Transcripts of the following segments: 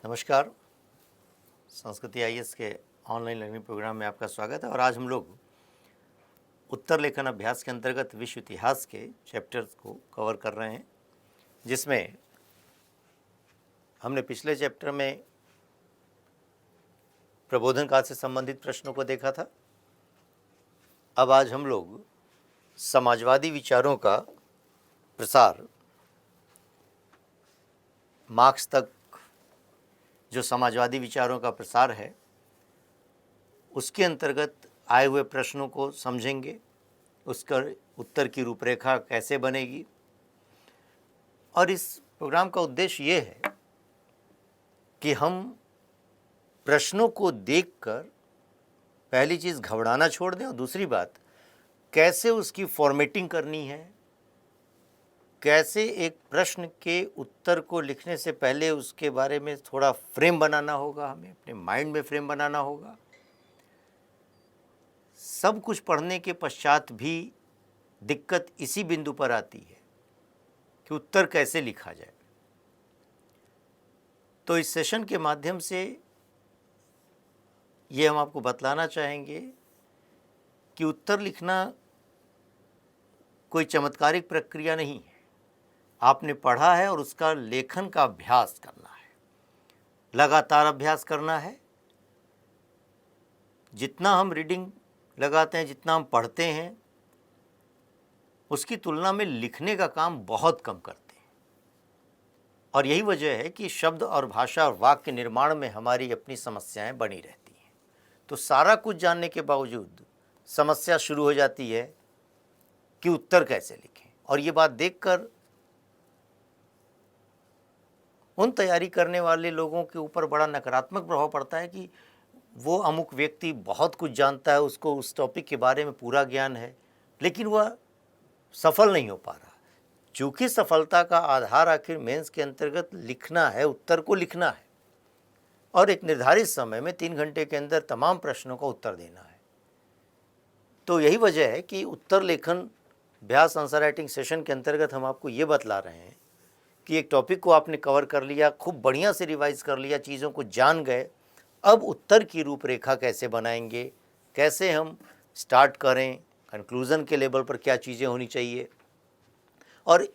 नमस्कार। संस्कृति आईएएस के ऑनलाइन लर्निंग प्रोग्राम में आपका स्वागत है। और आज हम लोग उत्तर लेखन अभ्यास के अंतर्गत विश्व इतिहास के चैप्टर्स को कवर कर रहे हैं, जिसमें हमने पिछले चैप्टर में प्रबोधन काल से संबंधित प्रश्नों को देखा था। अब आज हम लोग समाजवादी विचारों का प्रसार मार्क्स तक, जो समाजवादी विचारों का प्रसार है, उसके अंतर्गत आए हुए प्रश्नों को समझेंगे, उसका उत्तर की रूपरेखा कैसे बनेगी। और इस प्रोग्राम का उद्देश्य ये है कि हम प्रश्नों को देखकर पहली चीज़ घबराना छोड़ दें, और दूसरी बात कैसे उसकी फॉर्मेटिंग करनी है, कैसे एक प्रश्न के उत्तर को लिखने से पहले उसके बारे में थोड़ा फ्रेम बनाना होगा, हमें अपने माइंड में फ्रेम बनाना होगा। सब कुछ पढ़ने के पश्चात भी दिक्कत इसी बिंदु पर आती है कि उत्तर कैसे लिखा जाए। तो इस सेशन के माध्यम से ये हम आपको बतलाना चाहेंगे कि उत्तर लिखना कोई चमत्कारिक प्रक्रिया नहीं है। आपने पढ़ा है और उसका लेखन का अभ्यास करना है, लगातार अभ्यास करना है। जितना हम रीडिंग लगाते हैं, जितना हम पढ़ते हैं, उसकी तुलना में लिखने का काम बहुत कम करते हैं। और यही वजह है कि शब्द और भाषा और वाक्य निर्माण में हमारी अपनी समस्याएं बनी रहती हैं। तो सारा कुछ जानने के बावजूद समस्या शुरू हो जाती है कि उत्तर कैसे लिखें। और ये बात देखकर उन तैयारी करने वाले लोगों के ऊपर बड़ा नकारात्मक प्रभाव पड़ता है कि वो अमुक व्यक्ति बहुत कुछ जानता है, उसको उस टॉपिक के बारे में पूरा ज्ञान है, लेकिन वह सफल नहीं हो पा रहा। चूँकि सफलता का आधार आखिर मेंस के अंतर्गत लिखना है, उत्तर को लिखना है, और एक निर्धारित समय में 3 घंटे के अंदर तमाम प्रश्नों का उत्तर देना है। तो यही वजह है कि उत्तर लेखन अभ्यास आंसर राइटिंग सेशन के अंतर्गत हम आपको ये बतला रहे हैं कि एक टॉपिक को आपने कवर कर लिया, खूब बढ़िया से रिवाइज कर लिया, चीज़ों को जान गए। अब उत्तर की रूपरेखा कैसे बनाएंगे, कैसे हम स्टार्ट करें, कंक्लूज़न के लेवल पर क्या चीज़ें होनी चाहिए, और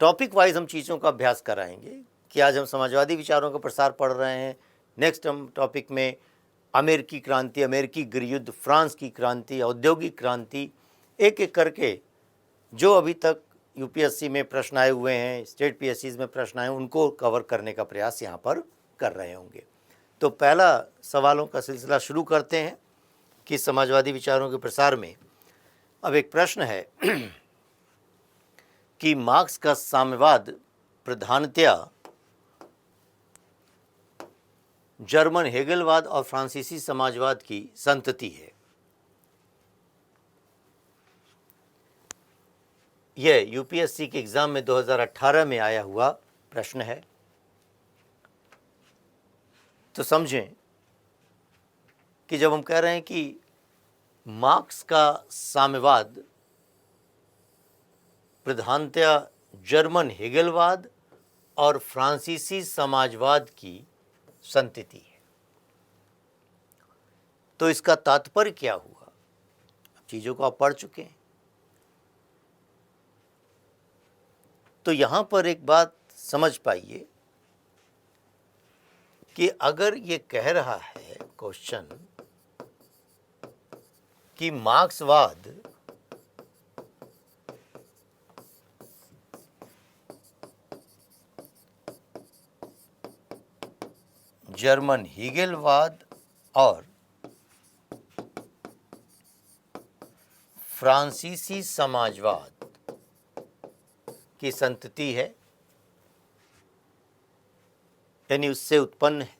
टॉपिक वाइज हम चीज़ों का अभ्यास कराएंगे। कि आज हम समाजवादी विचारों का प्रसार पढ़ रहे हैं, नेक्स्ट हम टॉपिक में अमेरिकी क्रांति, अमेरिकी गृहयुद्ध, फ्रांस की क्रांति, औद्योगिक क्रांति, एक एक करके जो अभी तक यूपीएससी में प्रश्न आए हुए हैं, स्टेट पीएससीज में प्रश्न आए, उनको कवर करने का प्रयास यहाँ पर कर रहे होंगे। तो पहला सवालों का सिलसिला शुरू करते हैं कि समाजवादी विचारों के प्रसार में अब एक प्रश्न है कि मार्क्स का साम्यवाद प्रधानतया जर्मन हेगलवाद और फ्रांसीसी समाजवाद की संतति है। यह यूपीएससी के एग्ज़ाम में 2018 में आया हुआ प्रश्न है। तो समझें कि जब हम कह रहे हैं कि मार्क्स का साम्यवाद प्रधानतया जर्मन हेगलवाद और फ्रांसीसी समाजवाद की संतति है, तो इसका तात्पर्य क्या हुआ? अब चीज़ों को आप पढ़ चुके हैं। तो यहाँ पर एक बात समझ पाइए कि अगर ये कह रहा है क्वेश्चन कि मार्क्सवाद जर्मन हेगलवाद और फ्रांसीसी समाजवाद की संतति है, यानी उससे उत्पन्न है,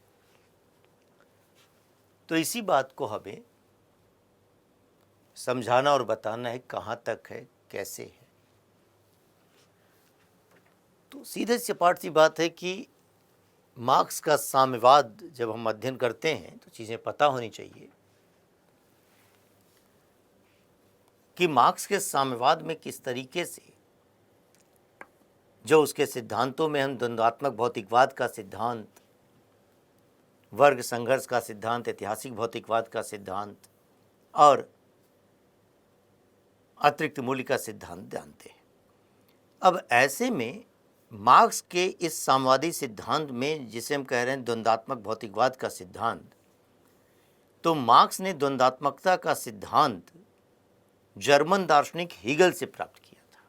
तो इसी बात को हमें समझाना और बताना है कहाँ तक है, कैसे है। तो सीधे सपाट सी बात है कि मार्क्स का साम्यवाद जब हम अध्ययन करते हैं तो चीज़ें पता होनी चाहिए कि मार्क्स के साम्यवाद में किस तरीके से जो उसके सिद्धांतों में हम द्वंद्वात्मक भौतिकवाद का सिद्धांत, वर्ग संघर्ष का सिद्धांत, ऐतिहासिक भौतिकवाद का सिद्धांत और अतिरिक्त मूल्य का सिद्धांत जानते हैं। अब ऐसे में मार्क्स के इस साम्यवादी सिद्धांत में, जिसे हम कह रहे हैं द्वंद्वात्मक भौतिकवाद का सिद्धांत, तो मार्क्स ने द्वंद्वात्मकता का सिद्धांत जर्मन दार्शनिक हीगल से प्राप्त किया था।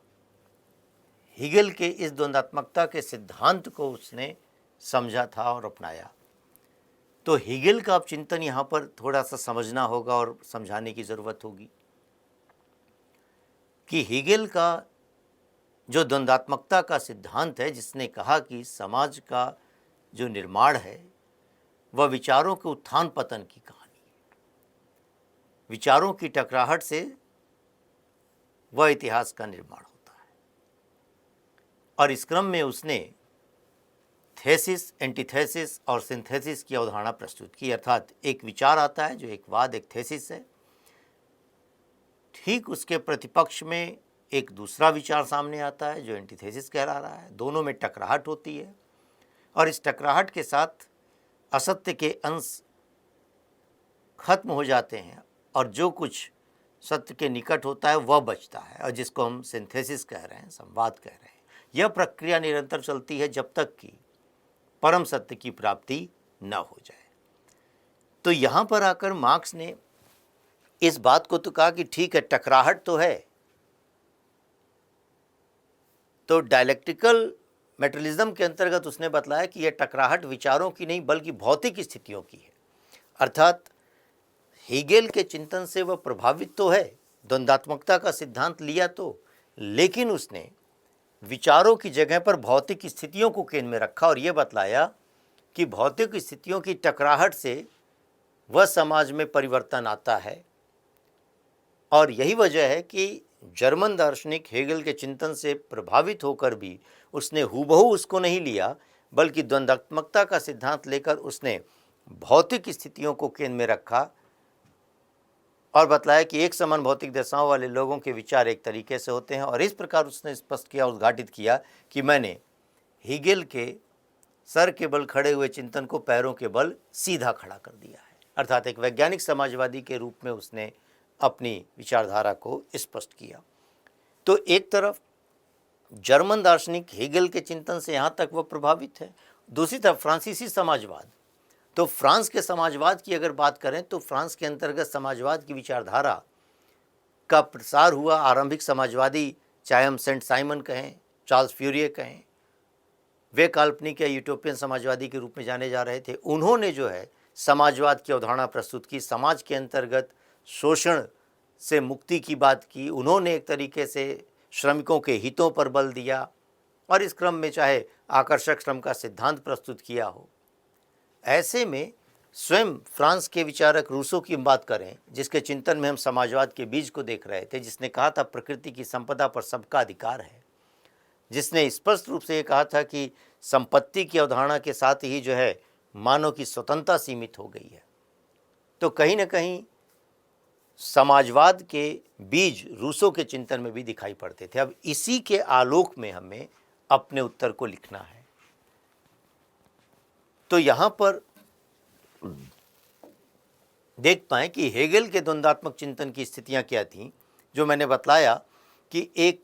हीगल के इस द्वंद्वात्मकता के सिद्धांत को उसने समझा था और अपनाया। तो हीगल का अब चिंतन यहाँ पर थोड़ा सा समझना होगा और समझाने की ज़रूरत होगी कि हीगल का जो द्वंद्वात्मकता का सिद्धांत है, जिसने कहा कि समाज का जो निर्माण है वह विचारों के उत्थान पतन की कहानी है, विचारों की टकराहट से वह इतिहास का निर्माण होता है। और इस क्रम में उसने थेसिस, एंटीथेसिस और सिंथेसिस की अवधारणा प्रस्तुत की, अर्थात एक विचार आता है जो एक वाद, एक थेसिस है, ठीक उसके प्रतिपक्ष में एक दूसरा विचार सामने आता है जो एंटीथेसिस कहला रहा है। दोनों में टकराहट होती है और इस टकराहट के साथ असत्य के अंश खत्म हो जाते हैं और जो कुछ सत्य के निकट होता है वह बचता है, और जिसको हम सिंथेसिस कह रहे हैं, संवाद कह रहे हैं। यह प्रक्रिया निरंतर चलती है जब तक कि परम सत्य की प्राप्ति न हो जाए। तो यहाँ पर आकर मार्क्स ने इस बात को तो कहा कि ठीक है, टकराहट तो है, तो डायलेक्टिकल मेटेरियलिज्म के अंतर्गत उसने बतलाया कि यह टकराहट विचारों की नहीं बल्कि भौतिक स्थितियों की है। अर्थात हीगेल के चिंतन से वह प्रभावित तो है, द्वंद्वात्मकता का सिद्धांत लिया तो, लेकिन उसने विचारों की जगह पर भौतिक स्थितियों को केंद्र में रखा और यह बतलाया कि भौतिक स्थितियों की टकराहट से वह समाज में परिवर्तन आता है। और यही वजह है कि जर्मन दार्शनिक हेगल के चिंतन से प्रभावित होकर भी उसने हूबहू उसको नहीं लिया, बल्कि द्वंद्वात्मकता का सिद्धांत लेकर उसने भौतिक स्थितियों को केंद्र में रखा और बतलाया कि एक समान भौतिक दशाओं वाले लोगों के विचार एक तरीके से होते हैं। और इस प्रकार उसने स्पष्ट किया, उद्घाटित किया कि मैंने हीगेल के सर के बल खड़े हुए चिंतन को पैरों के बल सीधा खड़ा कर दिया है। अर्थात एक वैज्ञानिक समाजवादी के रूप में उसने अपनी विचारधारा को स्पष्ट किया। तो एक तरफ जर्मन दार्शनिक हीगल के चिंतन से यहाँ तक वह प्रभावित है, दूसरी तरफ फ्रांसीसी समाजवाद। तो फ्रांस के समाजवाद की अगर बात करें तो फ्रांस के अंतर्गत समाजवाद की विचारधारा का प्रसार हुआ। आरंभिक समाजवादी, चाहे हम सेंट साइमन कहें, चार्ल्स फ्यूरियर कहें, वे काल्पनिक या यूटोपियन समाजवादी के रूप में जाने जा रहे थे। उन्होंने जो है समाजवाद की अवधारणा प्रस्तुत की, समाज के अंतर्गत शोषण से मुक्ति की बात की। उन्होंने एक तरीके से श्रमिकों के हितों पर बल दिया और इस क्रम में चाहे आकर्षक श्रम का सिद्धांत प्रस्तुत किया हो। ऐसे में स्वयं फ्रांस के विचारक रूसो की बात करें, जिसके चिंतन में हम समाजवाद के बीज को देख रहे थे, जिसने कहा था प्रकृति की संपदा पर सबका अधिकार है, जिसने स्पष्ट रूप से ये कहा था कि संपत्ति की अवधारणा के साथ ही जो है मानव की स्वतंत्रता सीमित हो गई है। तो कहीं ना कहीं समाजवाद के बीज रूसो के चिंतन में भी दिखाई पड़ते थे। अब इसी के आलोक में हमें अपने उत्तर को लिखना है। तो यहाँ पर देख पाएं कि हेगल के द्वंद्वात्मक चिंतन की स्थितियां क्या थीं, जो मैंने बतलाया कि एक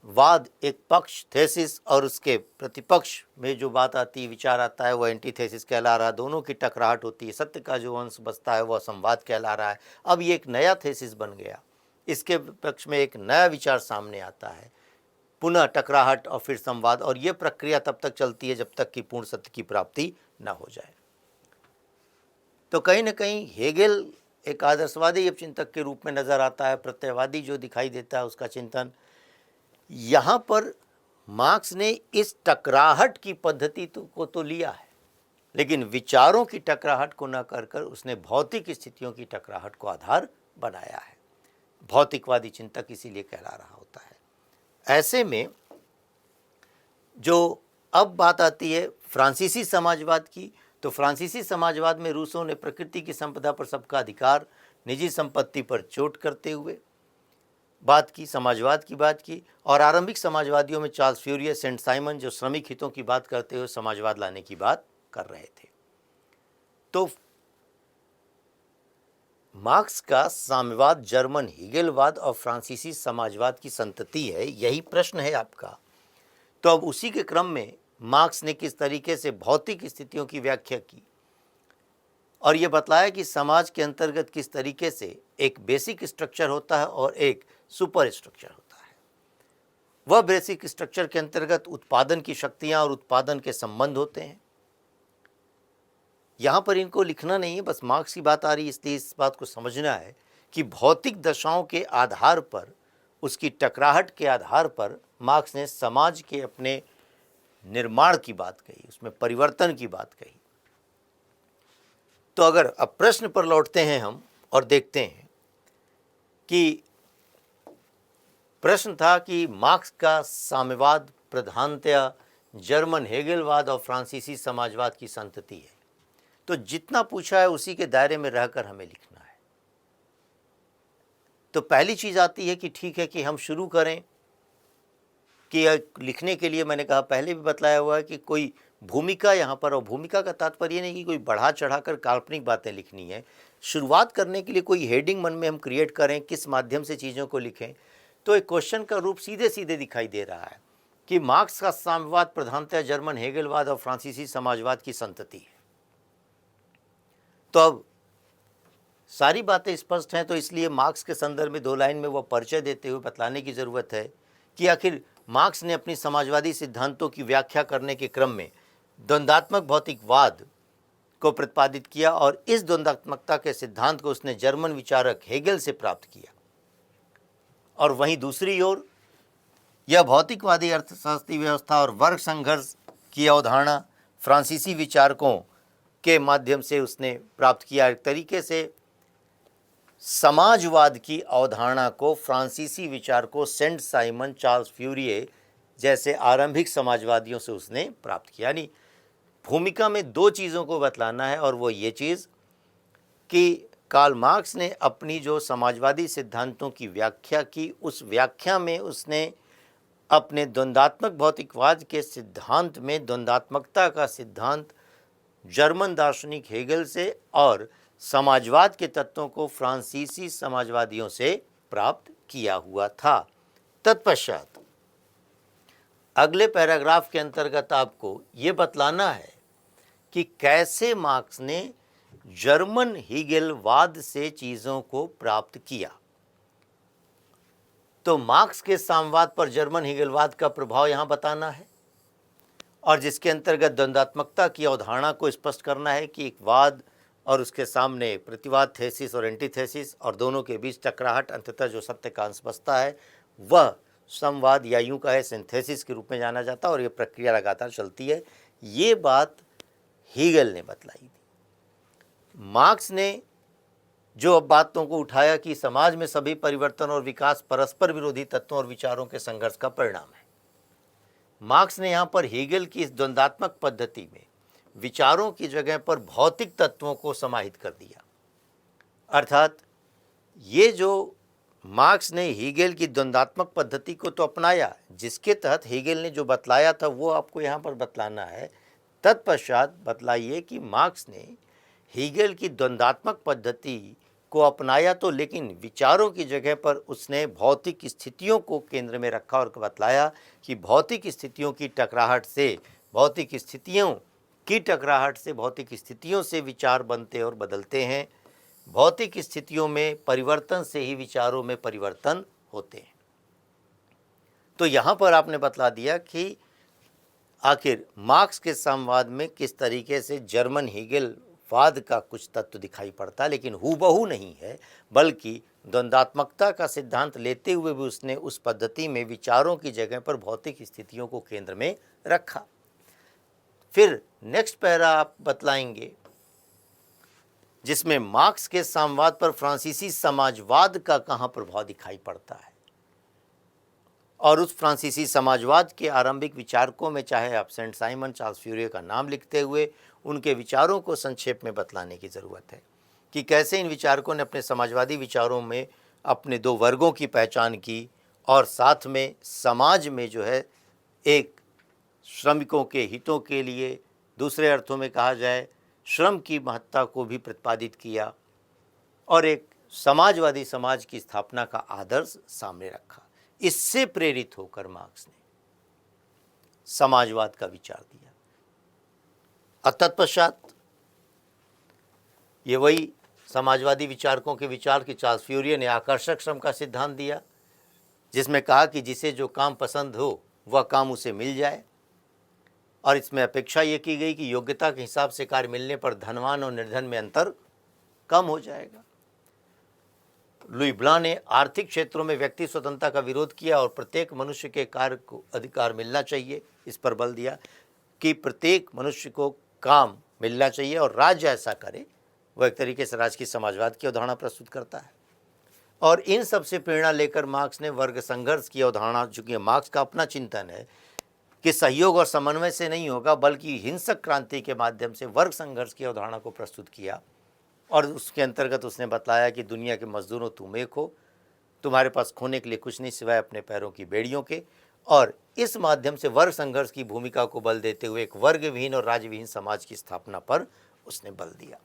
वाद, एक पक्ष थेसिस, और उसके प्रतिपक्ष में जो बात आती है, विचार आता है, वह एंटीथेसिस कहला रहा है। दोनों की टकराहट होती है, सत्य का जो अंश बचता है वह संवाद कहला रहा है। अब ये एक नया थेसिस बन गया, इसके पक्ष में एक नया विचार सामने आता है, पुनः टकराहट और फिर संवाद, और ये प्रक्रिया तब तक चलती है जब तक कि पूर्ण सत्य की प्राप्ति न हो जाए। तो कहीं ना कहीं हेगल एक आदर्शवादी चिंतक के रूप में नजर आता है, प्रत्ययवादी जो दिखाई देता है उसका चिंतन। यहाँ पर मार्क्स ने इस टकराहट की पद्धति को तो लिया है, लेकिन विचारों की टकराहट को न कर कर उसने भौतिक स्थितियों की टकराहट को आधार बनाया है। भौतिकवादी चिंतक इसीलिए कहला रहा होता है। ऐसे में जो अब बात आती है फ्रांसीसी समाजवाद की, तो फ्रांसीसी समाजवाद में रूसों ने प्रकृति की संपदा पर सबका अधिकार, निजी संपत्ति पर चोट करते हुए बात की, समाजवाद की बात की। और आरंभिक समाजवादियों में चार्ल्स फ्यूरियर, सेंट साइमन, जो श्रमिक हितों की बात करते हुए समाजवाद लाने की बात कर रहे थे। तो मार्क्स का साम्यवाद जर्मन हीगेलवाद और फ्रांसीसी समाजवाद की संतति है, यही प्रश्न है आपका। तो अब उसी के क्रम में मार्क्स ने किस तरीके से भौतिक स्थितियों की व्याख्या की और यह बतलाया कि समाज के अंतर्गत किस तरीके से एक बेसिक स्ट्रक्चर होता है और एक सुपर स्ट्रक्चर होता है। वह बेसिक स्ट्रक्चर के अंतर्गत उत्पादन की शक्तियां और उत्पादन के संबंध होते हैं। यहाँ पर इनको लिखना नहीं है, बस मार्क्स की बात आ रही है, इसलिए इस बात को समझना है कि भौतिक दशाओं के आधार पर, उसकी टकराहट के आधार पर मार्क्स ने समाज के अपने निर्माण की बात कही, उसमें परिवर्तन की बात कही। तो अगर अब प्रश्न पर लौटते हैं हम और देखते हैं कि प्रश्न था कि मार्क्स का साम्यवाद प्रधानतया जर्मन हेगेलवाद और फ्रांसीसी समाजवाद की संतति है। तो जितना पूछा है उसी के दायरे में रहकर हमें लिखना है। तो पहली चीज आती है कि ठीक है कि हम शुरू करें कि लिखने के लिए मैंने कहा, पहले भी बतलाया हुआ है कि कोई भूमिका यहाँ पर, और भूमिका का तात्पर्य नहीं कि कोई बढ़ा चढ़ाकर काल्पनिक बातें लिखनी है। शुरुआत करने के लिए कोई हेडिंग मन में हम क्रिएट करें, किस माध्यम से चीज़ों को लिखें, तो एक क्वेश्चन का रूप सीधे सीधे दिखाई दे रहा है कि मार्क्स का साम्यवाद प्रधानतः जर्मन हेगेलवाद और फ्रांसीसी समाजवाद की संतति है। तो अब सारी बातें स्पष्ट हैं, तो इसलिए मार्क्स के संदर्भ में 2 लाइन में वह परिचय देते हुए बतलाने की ज़रूरत है कि आखिर मार्क्स ने अपनी समाजवादी सिद्धांतों की व्याख्या करने के क्रम में द्वंद्वात्मक भौतिकवाद को प्रतिपादित किया और इस द्वंद्वात्मकता के सिद्धांत को उसने जर्मन विचारक हेगेल से प्राप्त किया। और वहीं दूसरी ओर यह भौतिकवादी अर्थशास्त्री व्यवस्था और वर्ग संघर्ष की अवधारणा फ्रांसीसी विचारकों के माध्यम से उसने प्राप्त किया। एक तरीके से समाजवाद की अवधारणा को फ्रांसीसी विचारकों सेंट साइमन, चार्ल्स फ्यूरिये जैसे आरंभिक समाजवादियों से उसने प्राप्त किया। यानी भूमिका में 2 चीज़ों को बतलाना है, और वो ये चीज़ कि कार्ल मार्क्स ने अपनी जो समाजवादी सिद्धांतों की व्याख्या की, उस व्याख्या में उसने अपने द्वंद्वात्मक भौतिकवाद के सिद्धांत में द्वंद्वात्मकता का सिद्धांत जर्मन दार्शनिक हेगेल से और समाजवाद के तत्वों को फ्रांसीसी समाजवादियों से प्राप्त किया हुआ था। तत्पश्चात अगले पैराग्राफ के अंतर्गत आपको ये बतलाना है कि कैसे मार्क्स ने जर्मन हीगेलवाद से चीज़ों को प्राप्त किया। तो मार्क्स के साम्यवाद पर जर्मन हीगेलवाद का प्रभाव यहाँ बताना है, और जिसके अंतर्गत द्वंद्वात्मकता की अवधारणा को स्पष्ट करना है कि एक वाद और उसके सामने प्रतिवाद, थेसिस और एंटीथेसिस, और दोनों के बीच टकराहट, अंततः जो सत्य का अंश बचता है वह संवाद या यूं कहे सिंथेसिस के रूप में जाना जाता है, और ये प्रक्रिया लगातार चलती है। ये बात हीगेल ने बतलाई थी। मार्क्स ने जो अब बातों को उठाया कि समाज में सभी परिवर्तन और विकास परस्पर विरोधी तत्वों और विचारों के संघर्ष का परिणाम है। मार्क्स ने यहाँ पर हीगेल की इस द्वंद्वात्मक पद्धति में विचारों की जगह पर भौतिक तत्वों को समाहित कर दिया। अर्थात ये जो मार्क्स ने हीगेल की द्वंद्वात्मक पद्धति को तो अपनाया, जिसके तहत हीगेल ने जो बतलाया था वो आपको यहाँ पर बतलाना है। तत्पश्चात बतलाइए कि मार्क्स ने हीगेल की द्वंद्वात्मक पद्धति को अपनाया तो, लेकिन विचारों की जगह पर उसने भौतिक स्थितियों को केंद्र में रखा और बतलाया कि भौतिक स्थितियों की टकराहट से, भौतिक स्थितियों से विचार बनते और बदलते हैं। भौतिक स्थितियों में परिवर्तन से ही विचारों में परिवर्तन होते हैं। तो यहाँ पर आपने बतला दिया कि आखिर मार्क्स के साम्यवाद में किस तरीके से जर्मन हीगेलवाद का कुछ तत्व दिखाई पड़ता है, लेकिन हूबहू नहीं है, बल्कि द्वंद्वात्मकता का सिद्धांत लेते हुए भी उसने उस पद्धति में विचारों की जगह पर भौतिक स्थितियों को केंद्र में रखा। फिर नेक्स्ट पैरा आप बतलाएंगे जिसमें मार्क्स के साम्यवाद पर फ्रांसीसी समाजवाद का कहाँ प्रभाव दिखाई पड़ता है, और उस फ्रांसीसी समाजवाद के आरंभिक विचारकों में चाहे आप सेंट साइमन, चार्ल्स फ्यूरिये का नाम लिखते हुए उनके विचारों को संक्षेप में बतलाने की ज़रूरत है कि कैसे इन विचारकों ने अपने समाजवादी विचारों में अपने 2 वर्गों की पहचान की, और साथ में समाज में जो है एक श्रमिकों के हितों के लिए, दूसरे अर्थों में कहा जाए श्रम की महत्ता को भी प्रतिपादित किया और एक समाजवादी समाज की स्थापना का आदर्श सामने रखा। इससे प्रेरित होकर मार्क्स ने समाजवाद का विचार दिया और तत्पश्चात ये वही समाजवादी विचारकों के विचार कि चार्ल्स फ्यूरियर ने आकर्षक श्रम का सिद्धांत दिया, जिसमें कहा कि जिसे जो काम पसंद हो वह काम उसे मिल जाए, और इसमें अपेक्षा ये की गई कि योग्यता के हिसाब से कार्य मिलने पर धनवान और निर्धन में अंतर कम हो जाएगा। लुई ब्लां ने आर्थिक क्षेत्रों में व्यक्ति स्वतंत्रता का विरोध किया और प्रत्येक मनुष्य के कार्य को अधिकार मिलना चाहिए, इस पर बल दिया कि प्रत्येक मनुष्य को काम मिलना चाहिए और राज्य ऐसा करे। वह एक तरीके से राजकीय समाजवाद की अवधारणा प्रस्तुत करता है और इन सब से प्रेरणा लेकर मार्क्स ने वर्ग संघर्ष की अवधारणा, चूंकि मार्क्स का अपना चिंतन है कि सहयोग और समन्वय से नहीं होगा बल्कि हिंसक क्रांति के माध्यम से वर्ग संघर्ष की अवधारणा को प्रस्तुत किया और उसके अंतर्गत उसने बतलाया कि दुनिया के मजदूरों तुम एक हो, तुम्हारे पास खोने के लिए कुछ नहीं सिवाय अपने पैरों की बेड़ियों के, और इस माध्यम से वर्ग संघर्ष की भूमिका को बल देते हुए एक वर्ग विहीन और राज्य विहीन समाज की स्थापना पर उसने बल दिया।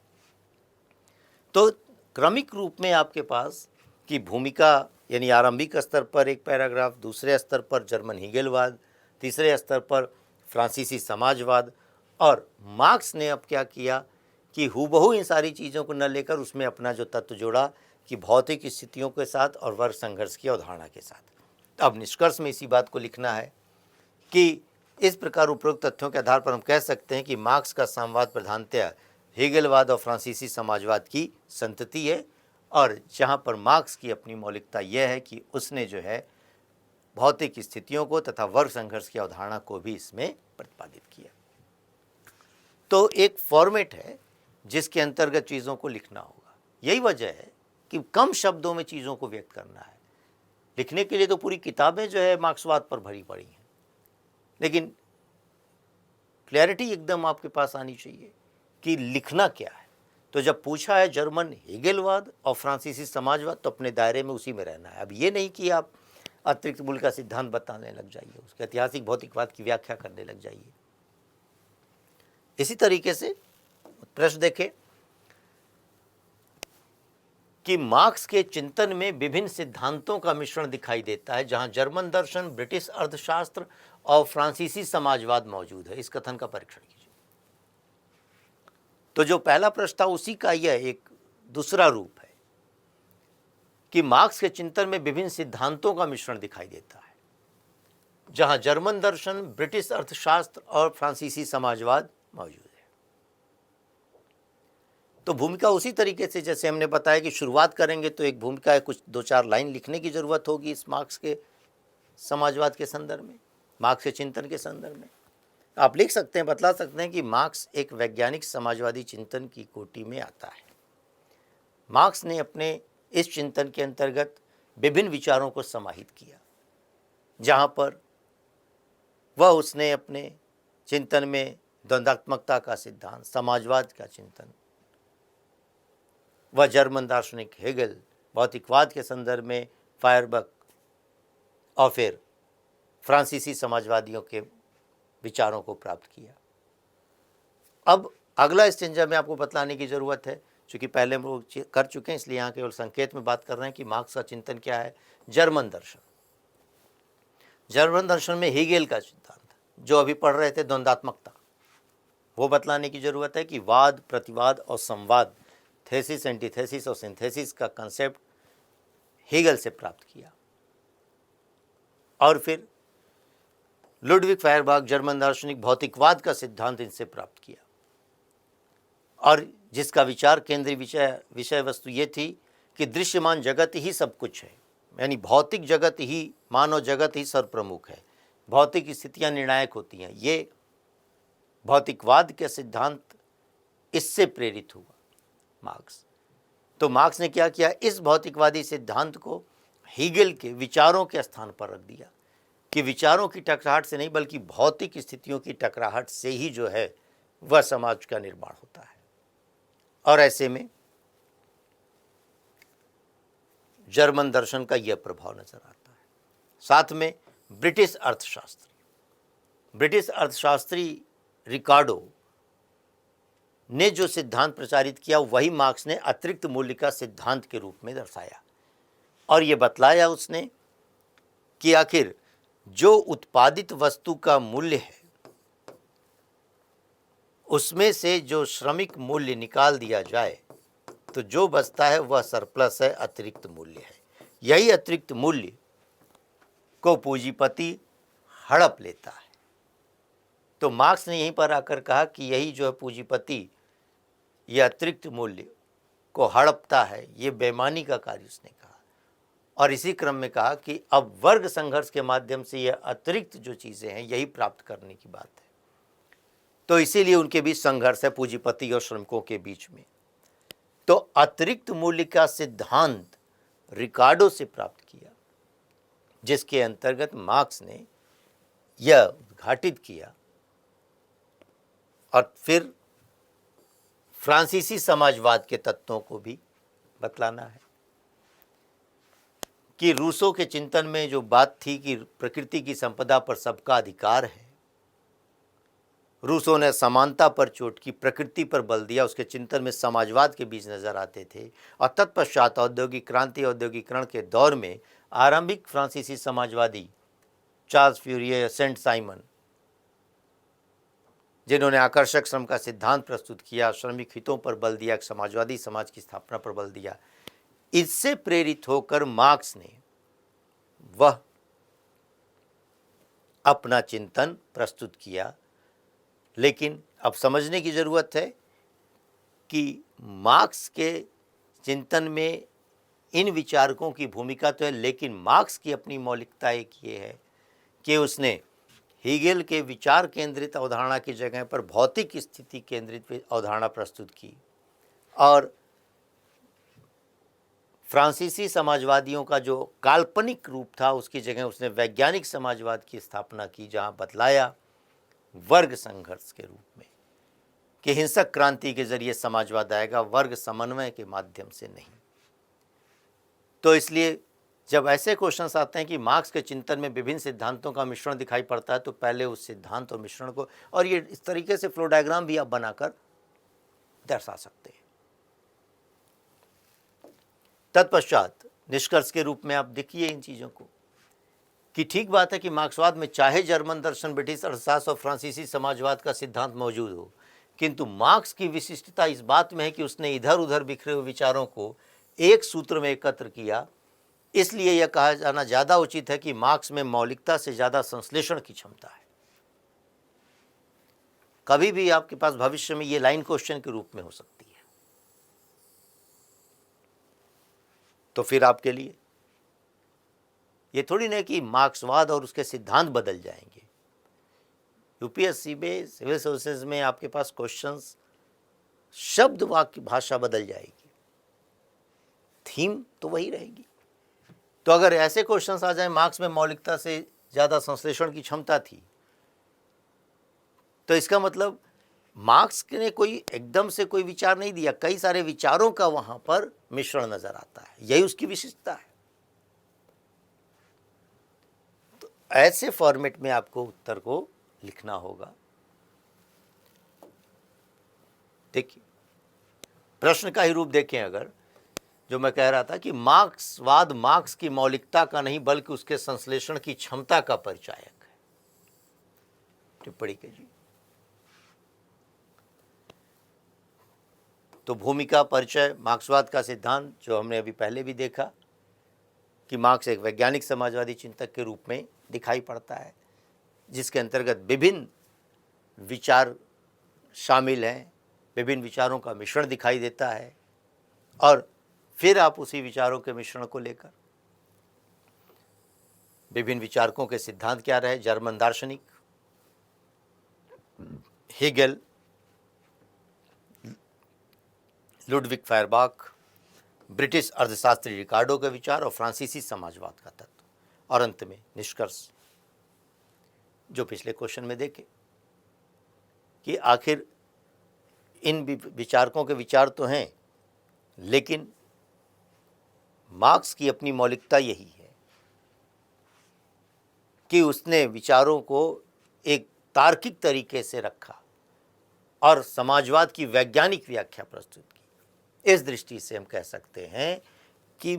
तो क्रमिक रूप में आपके पास की भूमिका यानी आरंभिक स्तर पर एक पैराग्राफ, दूसरे स्तर पर जर्मन हीगेलवाद, तीसरे स्तर पर फ्रांसीसी समाजवाद, और मार्क्स ने अब क्या किया कि हूबहू इन सारी चीज़ों को न लेकर उसमें अपना जो तत्व जोड़ा कि भौतिक स्थितियों के साथ और वर्ग संघर्ष की अवधारणा के साथ। अब निष्कर्ष में इसी बात को लिखना है कि इस प्रकार उपरोक्त तथ्यों के आधार पर हम कह सकते हैं कि मार्क्स का साम्यवाद प्रधानतया हेगेलवाद और फ्रांसीसी समाजवाद की संतति है, और जहाँ पर मार्क्स की अपनी मौलिकता यह है कि उसने जो है भौतिक स्थितियों को तथा वर्ग संघर्ष की अवधारणा को भी इसमें प्रतिपादित किया। तो एक फॉर्मेट है जिसके अंतर्गत चीज़ों को लिखना होगा। यही वजह है कि कम शब्दों में चीज़ों को व्यक्त करना है। लिखने के लिए तो पूरी किताबें जो है मार्क्सवाद पर भरी पड़ी हैं, लेकिन क्लैरिटी एकदम आपके पास आनी चाहिए कि लिखना क्या है। तो जब पूछा है जर्मन हेगेलवाद और फ्रांसीसी समाजवाद, तो अपने दायरे में उसी में रहना है। अब ये नहीं कि आप अतिरिक्त मूल्य का सिद्धांत बताने लग जाइए, उसके ऐतिहासिक भौतिकवाद की व्याख्या करने लग जाइए। इसी तरीके से प्रश्न देखें कि मार्क्स के चिंतन में विभिन्न सिद्धांतों का मिश्रण दिखाई देता है, जहां जर्मन दर्शन, ब्रिटिश अर्थशास्त्र और फ्रांसीसी समाजवाद मौजूद है। इस कथन का परीक्षण कीजिए। तो जो पहला प्रश्न था उसी का यह एक दूसरा रूप है कि मार्क्स के चिंतन में विभिन्न सिद्धांतों का मिश्रण दिखाई देता है, जहां जर्मन दर्शन, ब्रिटिश अर्थशास्त्र और फ्रांसीसी समाजवाद मौजूद है। तो भूमिका उसी तरीके से जैसे हमने बताया कि शुरुआत करेंगे तो एक भूमिका है, कुछ 2-4 लाइन लिखने की जरूरत होगी इस मार्क्स के समाजवाद के संदर्भ में, मार्क्स के चिंतन के संदर्भ में। आप लिख सकते हैं, बतला सकते हैं कि मार्क्स एक वैज्ञानिक समाजवादी चिंतन की कोटि में आता है। मार्क्स ने अपने इस चिंतन के अंतर्गत विभिन्न विचारों को समाहित किया, जहां पर उसने अपने चिंतन में द्वंद्वात्मकता का सिद्धांत, समाजवाद का चिंतन, वह जर्मन दार्शनिक हेगेल, भौतिकवाद के संदर्भ में फायरबख और फिर फ्रांसीसी समाजवादियों के विचारों को प्राप्त किया। अब अगला स्टेंजा में आपको बतलाने की ज़रूरत है, चूँकि पहले हम लोग कर चुके हैं, इसलिए यहाँ केवल संकेत में बात कर रहे हैं कि मार्क्स का चिंतन क्या है। जर्मन दर्शन, जर्मन दर्शन में हेगेल का सिद्धांत जो अभी पढ़ रहे थे, द्वंद्वात्मकता, वो बतलाने की ज़रूरत है कि वाद, प्रतिवाद और संवाद, थेसिस, एंटीथेसिस और सिंथेसिस का कंसेप्ट हेगेल से प्राप्त किया। और फिर लुडविग फायरबाख, जर्मन दार्शनिक, भौतिकवाद का सिद्धांत इनसे प्राप्त किया, और जिसका विचार केंद्रीय विषय वस्तु ये थी कि दृश्यमान जगत ही सब कुछ है, यानी भौतिक जगत ही, मानव जगत ही सर्वप्रमुख है, भौतिक स्थितियां निर्णायक होती हैं। ये भौतिकवाद के सिद्धांत इससे प्रेरित हुआ मार्क्स। तो मार्क्स ने क्या किया, इस भौतिकवादी सिद्धांत को हेगेल के विचारों के स्थान पर रख दिया कि विचारों की टकराहट से नहीं बल्कि भौतिक स्थितियों की टकराहट से ही जो है वह समाज का निर्माण होता है। और ऐसे में जर्मन दर्शन का यह प्रभाव नजर आता है। साथ में ब्रिटिश अर्थशास्त्री रिकार्डो ने जो सिद्धांत प्रचारित किया वही मार्क्स ने अतिरिक्त मूल्य का सिद्धांत के रूप में दर्शाया और ये बतलाया उसने कि आखिर जो उत्पादित वस्तु का मूल्य है उसमें से जो श्रमिक मूल्य निकाल दिया जाए तो जो बचता है वह सरप्लस है, अतिरिक्त मूल्य है। यही अतिरिक्त मूल्य को पूंजीपति हड़प लेता है। तो मार्क्स ने यहीं पर आकर कहा कि यही जो है पूंजीपति यह अतिरिक्त मूल्य को हड़पता है, ये बेईमानी का कार्य उसने कहा। और इसी क्रम में कहा कि अब वर्ग संघर्ष के माध्यम से यह अतिरिक्त जो चीज़ें हैं यही प्राप्त करने की बात है। तो इसीलिए उनके बीच संघर्ष है, पूंजीपति और श्रमिकों के बीच में। तो अतिरिक्त मूल्य का सिद्धांत रिकार्डो से प्राप्त किया, जिसके अंतर्गत मार्क्स ने यह उद्घाटित किया और फिर फ्रांसीसी समाजवाद के तत्वों को भी बतलाना है कि रूसो के चिंतन में जो बात थी कि प्रकृति की संपदा पर सबका अधिकार है, रूसो ने समानता पर चोट की, प्रकृति पर बल दिया। उसके चिंतन में समाजवाद के बीज नजर आते थे। और तत्पश्चात औद्योगिक क्रांति, औद्योगिकरण के दौर में आरंभिक फ्रांसीसी समाजवादी चार्ल्स फ्यूरियर, सेंट साइमन, जिन्होंने आकर्षक श्रम का सिद्धांत प्रस्तुत किया, श्रमिक हितों पर बल दिया, एक समाजवादी समाज की स्थापना पर बल दिया, इससे प्रेरित होकर मार्क्स ने वह अपना चिंतन प्रस्तुत किया। लेकिन अब समझने की ज़रूरत है कि मार्क्स के चिंतन में इन विचारकों की भूमिका तो है, लेकिन मार्क्स की अपनी मौलिकता एक ये है कि उसने हीगेल के विचार केंद्रित अवधारणा की जगह पर भौतिक स्थिति केंद्रित अवधारणा प्रस्तुत की और फ्रांसीसी समाजवादियों का जो काल्पनिक रूप था उसकी जगह उसने वैज्ञानिक समाजवाद की स्थापना की, जहां बतलाया वर्ग संघर्ष के रूप में कि हिंसक क्रांति के जरिए समाजवाद आएगा, वर्ग समन्वय के माध्यम से नहीं। तो इसलिए जब ऐसे क्वेश्चंस आते हैं कि मार्क्स के चिंतन में विभिन्न सिद्धांतों का मिश्रण दिखाई पड़ता है, तो पहले उस सिद्धांत और मिश्रण को, और ये इस तरीके से फ्लो डायग्राम भी आप बनाकर दर्शा सकते हैं। तत्पश्चात निष्कर्ष के रूप में आप देखिए इन चीज़ों को कि ठीक बात है कि मार्क्सवाद में चाहे जर्मन दर्शन, ब्रिटिश अर्थशास्त्र और फ्रांसीसी समाजवाद का सिद्धांत मौजूद हो, किंतु मार्क्स की विशिष्टता इस बात में है कि उसने इधर उधर बिखरे हुए विचारों को एक सूत्र में एकत्र किया। इसलिए यह कहा जाना ज़्यादा उचित है कि मार्क्स में मौलिकता से ज़्यादा संश्लेषण की क्षमता है। कभी भी आपके पास भविष्य में ये लाइन क्वेश्चन के रूप में हो सकती है, तो फिर आपके लिए ये थोड़ी ना कि मार्क्सवाद और उसके सिद्धांत बदल जाएंगे। यूपीएससी में, सिविल सर्विसेज में आपके पास क्वेश्चंस, शब्द वाक्य भाषा बदल जाएगी, थीम तो वही रहेगी। तो अगर ऐसे क्वेश्चंस आ जाए मार्क्स में मौलिकता से ज़्यादा संश्लेषण की क्षमता थी, तो इसका मतलब मार्क्स ने कोई एकदम से कोई विचार नहीं दिया, कई सारे विचारों का वहां पर मिश्रण नजर आता है, यही उसकी विशेषता है। तो ऐसे फॉर्मेट में आपको उत्तर को लिखना होगा। देखिए प्रश्न का ही रूप देखें, अगर जो मैं कह रहा था कि मार्क्सवाद मार्क्स की मौलिकता का नहीं बल्कि उसके संश्लेषण की क्षमता का परिचायक है। टिप्पणी कीजिए। तो भूमिका, परिचय, मार्क्सवाद का सिद्धांत जो हमने अभी पहले भी देखा कि मार्क्स एक वैज्ञानिक समाजवादी चिंतक के रूप में दिखाई पड़ता है, जिसके अंतर्गत विभिन्न विचार शामिल हैं, विभिन्न विचारों का मिश्रण दिखाई देता है। और फिर आप उसी विचारों के मिश्रण को लेकर विभिन्न विचारकों के सिद्धांत क्या रहे, जर्मन दार्शनिक हेगेल, लुडविग फायरबाख, ब्रिटिश अर्थशास्त्री रिकार्डो के विचार और फ्रांसीसी समाजवाद का तत्व, और अंत में निष्कर्ष जो पिछले क्वेश्चन में देखे कि आखिर इन विचारकों के विचार तो हैं, लेकिन मार्क्स की अपनी मौलिकता यही है कि उसने विचारों को एक तार्किक तरीके से रखा और समाजवाद की वैज्ञानिक व्याख्या प्रस्तुत की। इस दृष्टि से हम कह सकते हैं कि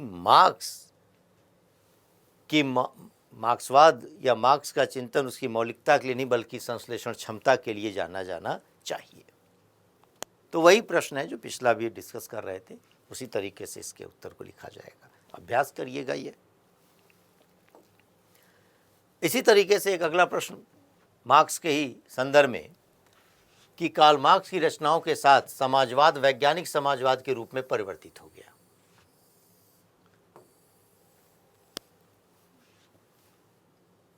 मार्क्सवाद या मार्क्स का चिंतन उसकी मौलिकता के लिए नहीं बल्कि संश्लेषण क्षमता के लिए जाना जाना चाहिए। तो वही प्रश्न है जो पिछला भी डिस्कस कर रहे थे, उसी तरीके से इसके उत्तर को लिखा जाएगा। अभ्यास करिएगा ये। इसी तरीके से एक अगला प्रश्न मार्क्स के ही संदर्भ में कि कार्ल मार्क्स की रचनाओं के साथ समाजवाद वैज्ञानिक समाजवाद के रूप में परिवर्तित हो गया।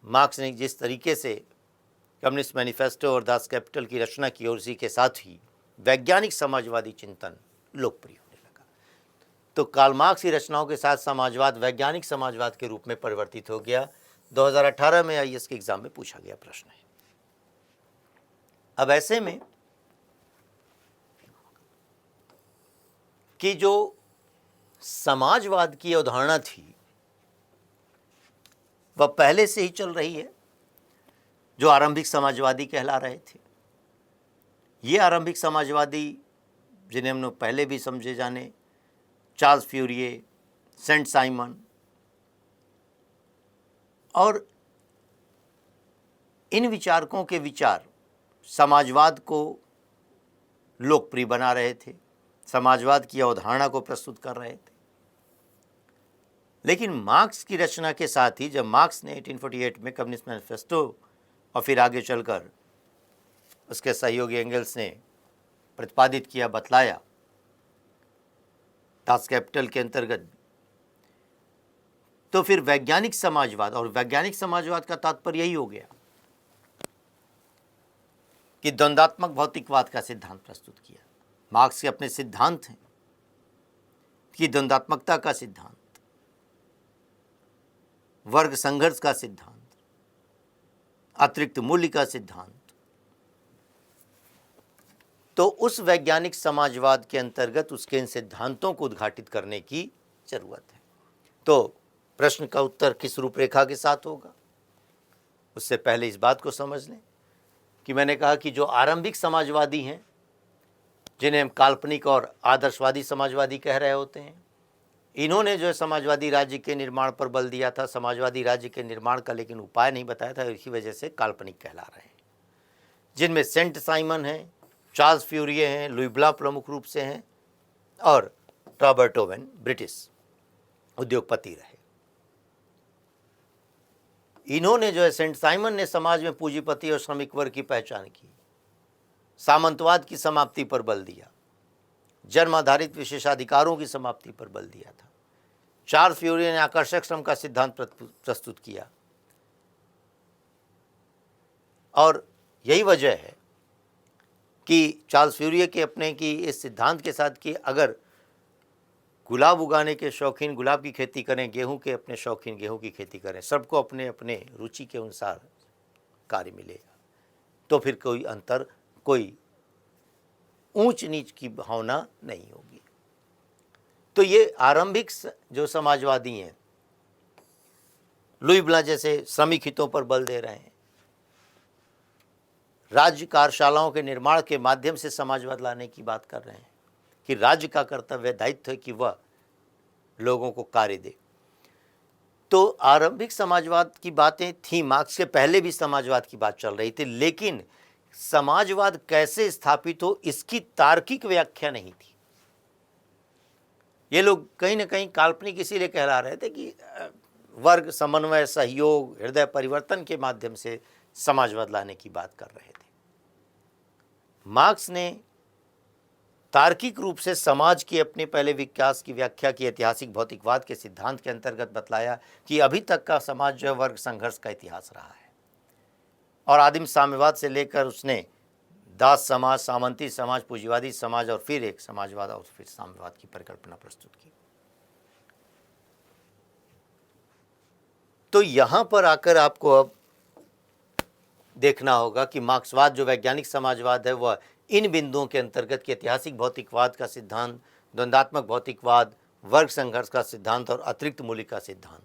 मार्क्स ने जिस तरीके से कम्युनिस्ट मैनिफेस्टो और दास कैपिटल की रचना की और इसी के साथ ही वैज्ञानिक समाजवादी चिंतन लोकप्रिय होने लगा, तो कार्ल मार्क्स की रचनाओं के साथ समाजवाद वैज्ञानिक समाजवाद के रूप में परिवर्तित हो गया। 2018 में आईएएस के एग्जाम में पूछा गया प्रश्न है। अब ऐसे में कि जो समाजवाद की अवधारणा थी वह पहले से ही चल रही है, जो आरंभिक समाजवादी कहला रहे थे। ये आरंभिक समाजवादी जिन्हें हमने पहले भी समझे जाने, चार्ल्स फ्यूरिये, सेंट साइमन, और इन विचारकों के विचार समाजवाद को लोकप्रिय बना रहे थे, समाजवाद की अवधारणा को प्रस्तुत कर रहे थे। लेकिन मार्क्स की रचना के साथ ही जब मार्क्स ने 1848 में कम्युनिस्ट मैनिफेस्टो और फिर आगे चलकर उसके सहयोगी एंगल्स ने प्रतिपादित किया, बतलाया दास कैपिटल के अंतर्गत, तो फिर वैज्ञानिक समाजवाद, और वैज्ञानिक समाजवाद का तात्पर्य यही हो गया कि द्वंद्वात्मक भौतिकवाद का सिद्धांत प्रस्तुत किया। मार्क्स के अपने सिद्धांत हैं कि द्वंद्वात्मकता का सिद्धांत, वर्ग संघर्ष का सिद्धांत, अतिरिक्त मूल्य का सिद्धांत, तो उस वैज्ञानिक समाजवाद के अंतर्गत उसके इन सिद्धांतों को उद्घाटित करने की जरूरत है। तो प्रश्न का उत्तर किस रूपरेखा के साथ होगा, उससे पहले इस बात को समझ लें कि मैंने कहा कि जो आरंभिक समाजवादी हैं, जिन्हें हम काल्पनिक और आदर्शवादी समाजवादी कह रहे होते हैं, इन्होंने जो समाजवादी राज्य के निर्माण पर बल दिया था, समाजवादी राज्य के निर्माण का लेकिन उपाय नहीं बताया था, इसी वजह से काल्पनिक कहला रहे हैं, जिनमें सेंट साइमन हैं, चार्ल्स फ्यूरिये हैं, लुई ब्लां प्रमुख रूप से हैं, और रॉबर्ट ओवेन ब्रिटिश उद्योगपति रहे। इन्होंने जो है, सेंट साइमन ने समाज में पूंजीपति और श्रमिक वर्ग की पहचान की, सामंतवाद की समाप्ति पर बल दिया, जन्म आधारित विशेषाधिकारों की समाप्ति पर बल दिया था। चार्ल्स फ्यूरिये ने आकर्षक श्रम का सिद्धांत प्रस्तुत किया, और यही वजह है कि चार्ल्स फ्यूरिये के अपने की इस सिद्धांत के साथ कि अगर गुलाब उगाने के शौकीन गुलाब की खेती करें, गेहूं के अपने शौकीन गेहूं की खेती करें, सबको अपने अपने रुचि के अनुसार कार्य मिलेगा, तो फिर कोई अंतर, कोई ऊंच नीच की भावना नहीं होगी। तो ये आरंभिक जो समाजवादी हैं, लुई ब्लां जैसे श्रमिक हितों पर बल दे रहे हैं, राज्य कार्यशालाओं के निर्माण के माध्यम से समाजवाद लाने की बात कर रहे हैं कि राज्य का कर्तव्य दायित्व है कि वह लोगों को कार्य दे। तो आरंभिक समाजवाद की बातें थी, मार्क्स के पहले भी समाजवाद की बात चल रही थी, लेकिन समाजवाद कैसे स्थापित हो इसकी तार्किक व्याख्या नहीं थी। ये लोग कहीं ना कहीं काल्पनिक इसीलिए कहला रहे थे कि वर्ग समन्वय, सहयोग, हृदय परिवर्तन के माध्यम से समाजवाद लाने की बात कर रहे थे। मार्क्स ने तार्किक रूप से समाज के अपने पहले विकास की व्याख्या की ऐतिहासिक भौतिकवाद के सिद्धांत के अंतर्गत बतलाया कि अभी तक का समाज जो है वर्ग संघर्ष का इतिहास रहा है, और आदिम साम्यवाद से लेकर उसने दास समाज, सामंती समाज, पूंजीवादी समाज और फिर एक समाजवाद और फिर साम्यवाद की परिकल्पना प्रस्तुत की। तो यहां पर आकर आपको अब देखना होगा कि मार्क्सवाद जो वैज्ञानिक समाजवाद है वह इन बिंदुओं के अंतर्गत कि ऐतिहासिक भौतिकवाद का सिद्धांत, द्वंद्वात्मक भौतिकवाद, वर्ग संघर्ष का सिद्धांत और अतिरिक्त मूल्य का सिद्धांत,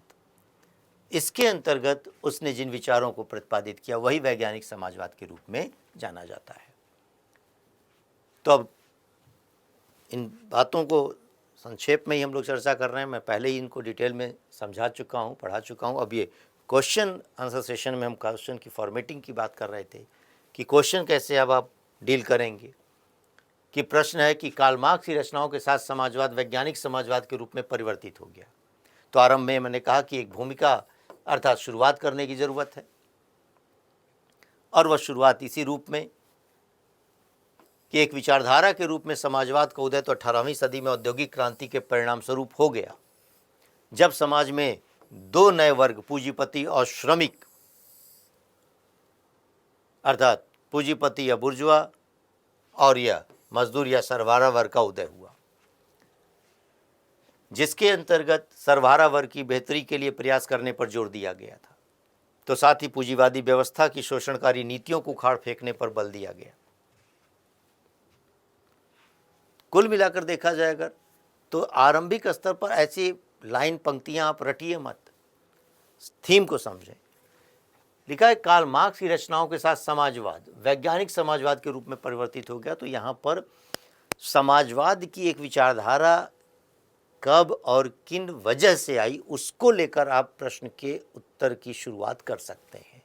इसके अंतर्गत उसने जिन विचारों को प्रतिपादित किया वही वैज्ञानिक समाजवाद के रूप में जाना जाता है। तो अब इन बातों को संक्षेप में ही हम लोग चर्चा कर रहे हैं। मैं पहले ही इनको डिटेल में समझा चुका हूँ, पढ़ा चुका हूँ। अब ये क्वेश्चन आंसर सेशन में हम क्वेश्चन की फॉर्मेटिंग की बात कर रहे थे कि क्वेश्चन कैसे अब आप डील करेंगे। कि प्रश्न है कि कार्ल मार्क्स की रचनाओं के साथ समाजवाद वैज्ञानिक समाजवाद के रूप में परिवर्तित हो गया। तो आरंभ में मैंने कहा कि एक भूमिका अर्थात शुरुआत करने की ज़रूरत है, और वह शुरुआत इसी रूप में कि एक विचारधारा के रूप में समाजवाद का उदय तो 18वीं सदी में औद्योगिक क्रांति के परिणाम स्वरूप हो गया, जब समाज में दो नए वर्ग पूंजीपति और श्रमिक अर्थात पूंजीपति या बुर्जुआ और यह मजदूर या सरवारा वर्ग का उदय हुआ, जिसके अंतर्गत सरवारा वर्ग की बेहतरी के लिए प्रयास करने पर जोर दिया गया था। तो साथ ही पूंजीवादी व्यवस्था की शोषणकारी नीतियों को उखाड़ फेंकने पर बल दिया गया। कुल मिलाकर देखा जाए अगर तो आरंभिक स्तर पर ऐसी लाइन पंक्तियां आप रटिए मत, थीम को समझें। लिखा है कार्ल मार्क्स की रचनाओं के साथ समाजवाद वैज्ञानिक समाजवाद के रूप में परिवर्तित हो गया। तो यहाँ पर समाजवाद की एक विचारधारा कब और किन वजह से आई, उसको लेकर आप प्रश्न के उत्तर की शुरुआत कर सकते हैं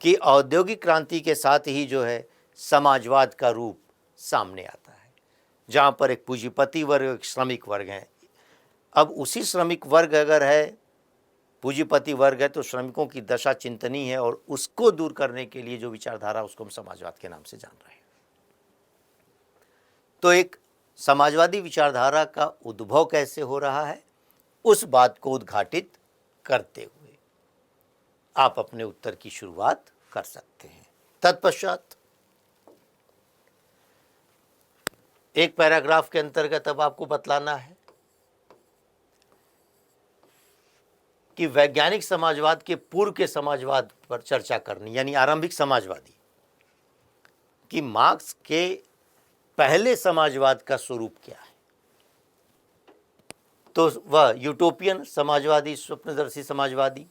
कि औद्योगिक क्रांति के साथ ही जो है समाजवाद का रूप सामने आता है, जहाँ पर एक पूंजीपति वर्ग एक श्रमिक वर्ग है। अब उसी श्रमिक वर्ग अगर है, पूंजीपति वर्ग है, तो श्रमिकों की दशा चिंतनीय है, और उसको दूर करने के लिए जो विचारधारा उसको हम समाजवाद के नाम से जान रहे हैं। तो एक समाजवादी विचारधारा का उद्भव कैसे हो रहा है, उस बात को उद्घाटित करते हुए आप अपने उत्तर की शुरुआत कर सकते हैं। तत्पश्चात एक पैराग्राफ के अंतर्गत अब आपको बतलाना है कि वैज्ञानिक समाजवाद के पूर्व के समाजवाद पर चर्चा करनी, यानी आरंभिक समाजवादी कि मार्क्स के पहले समाजवाद का स्वरूप क्या है। तो वह यूटोपियन समाजवादी, स्वप्नदर्शी समाजवादी,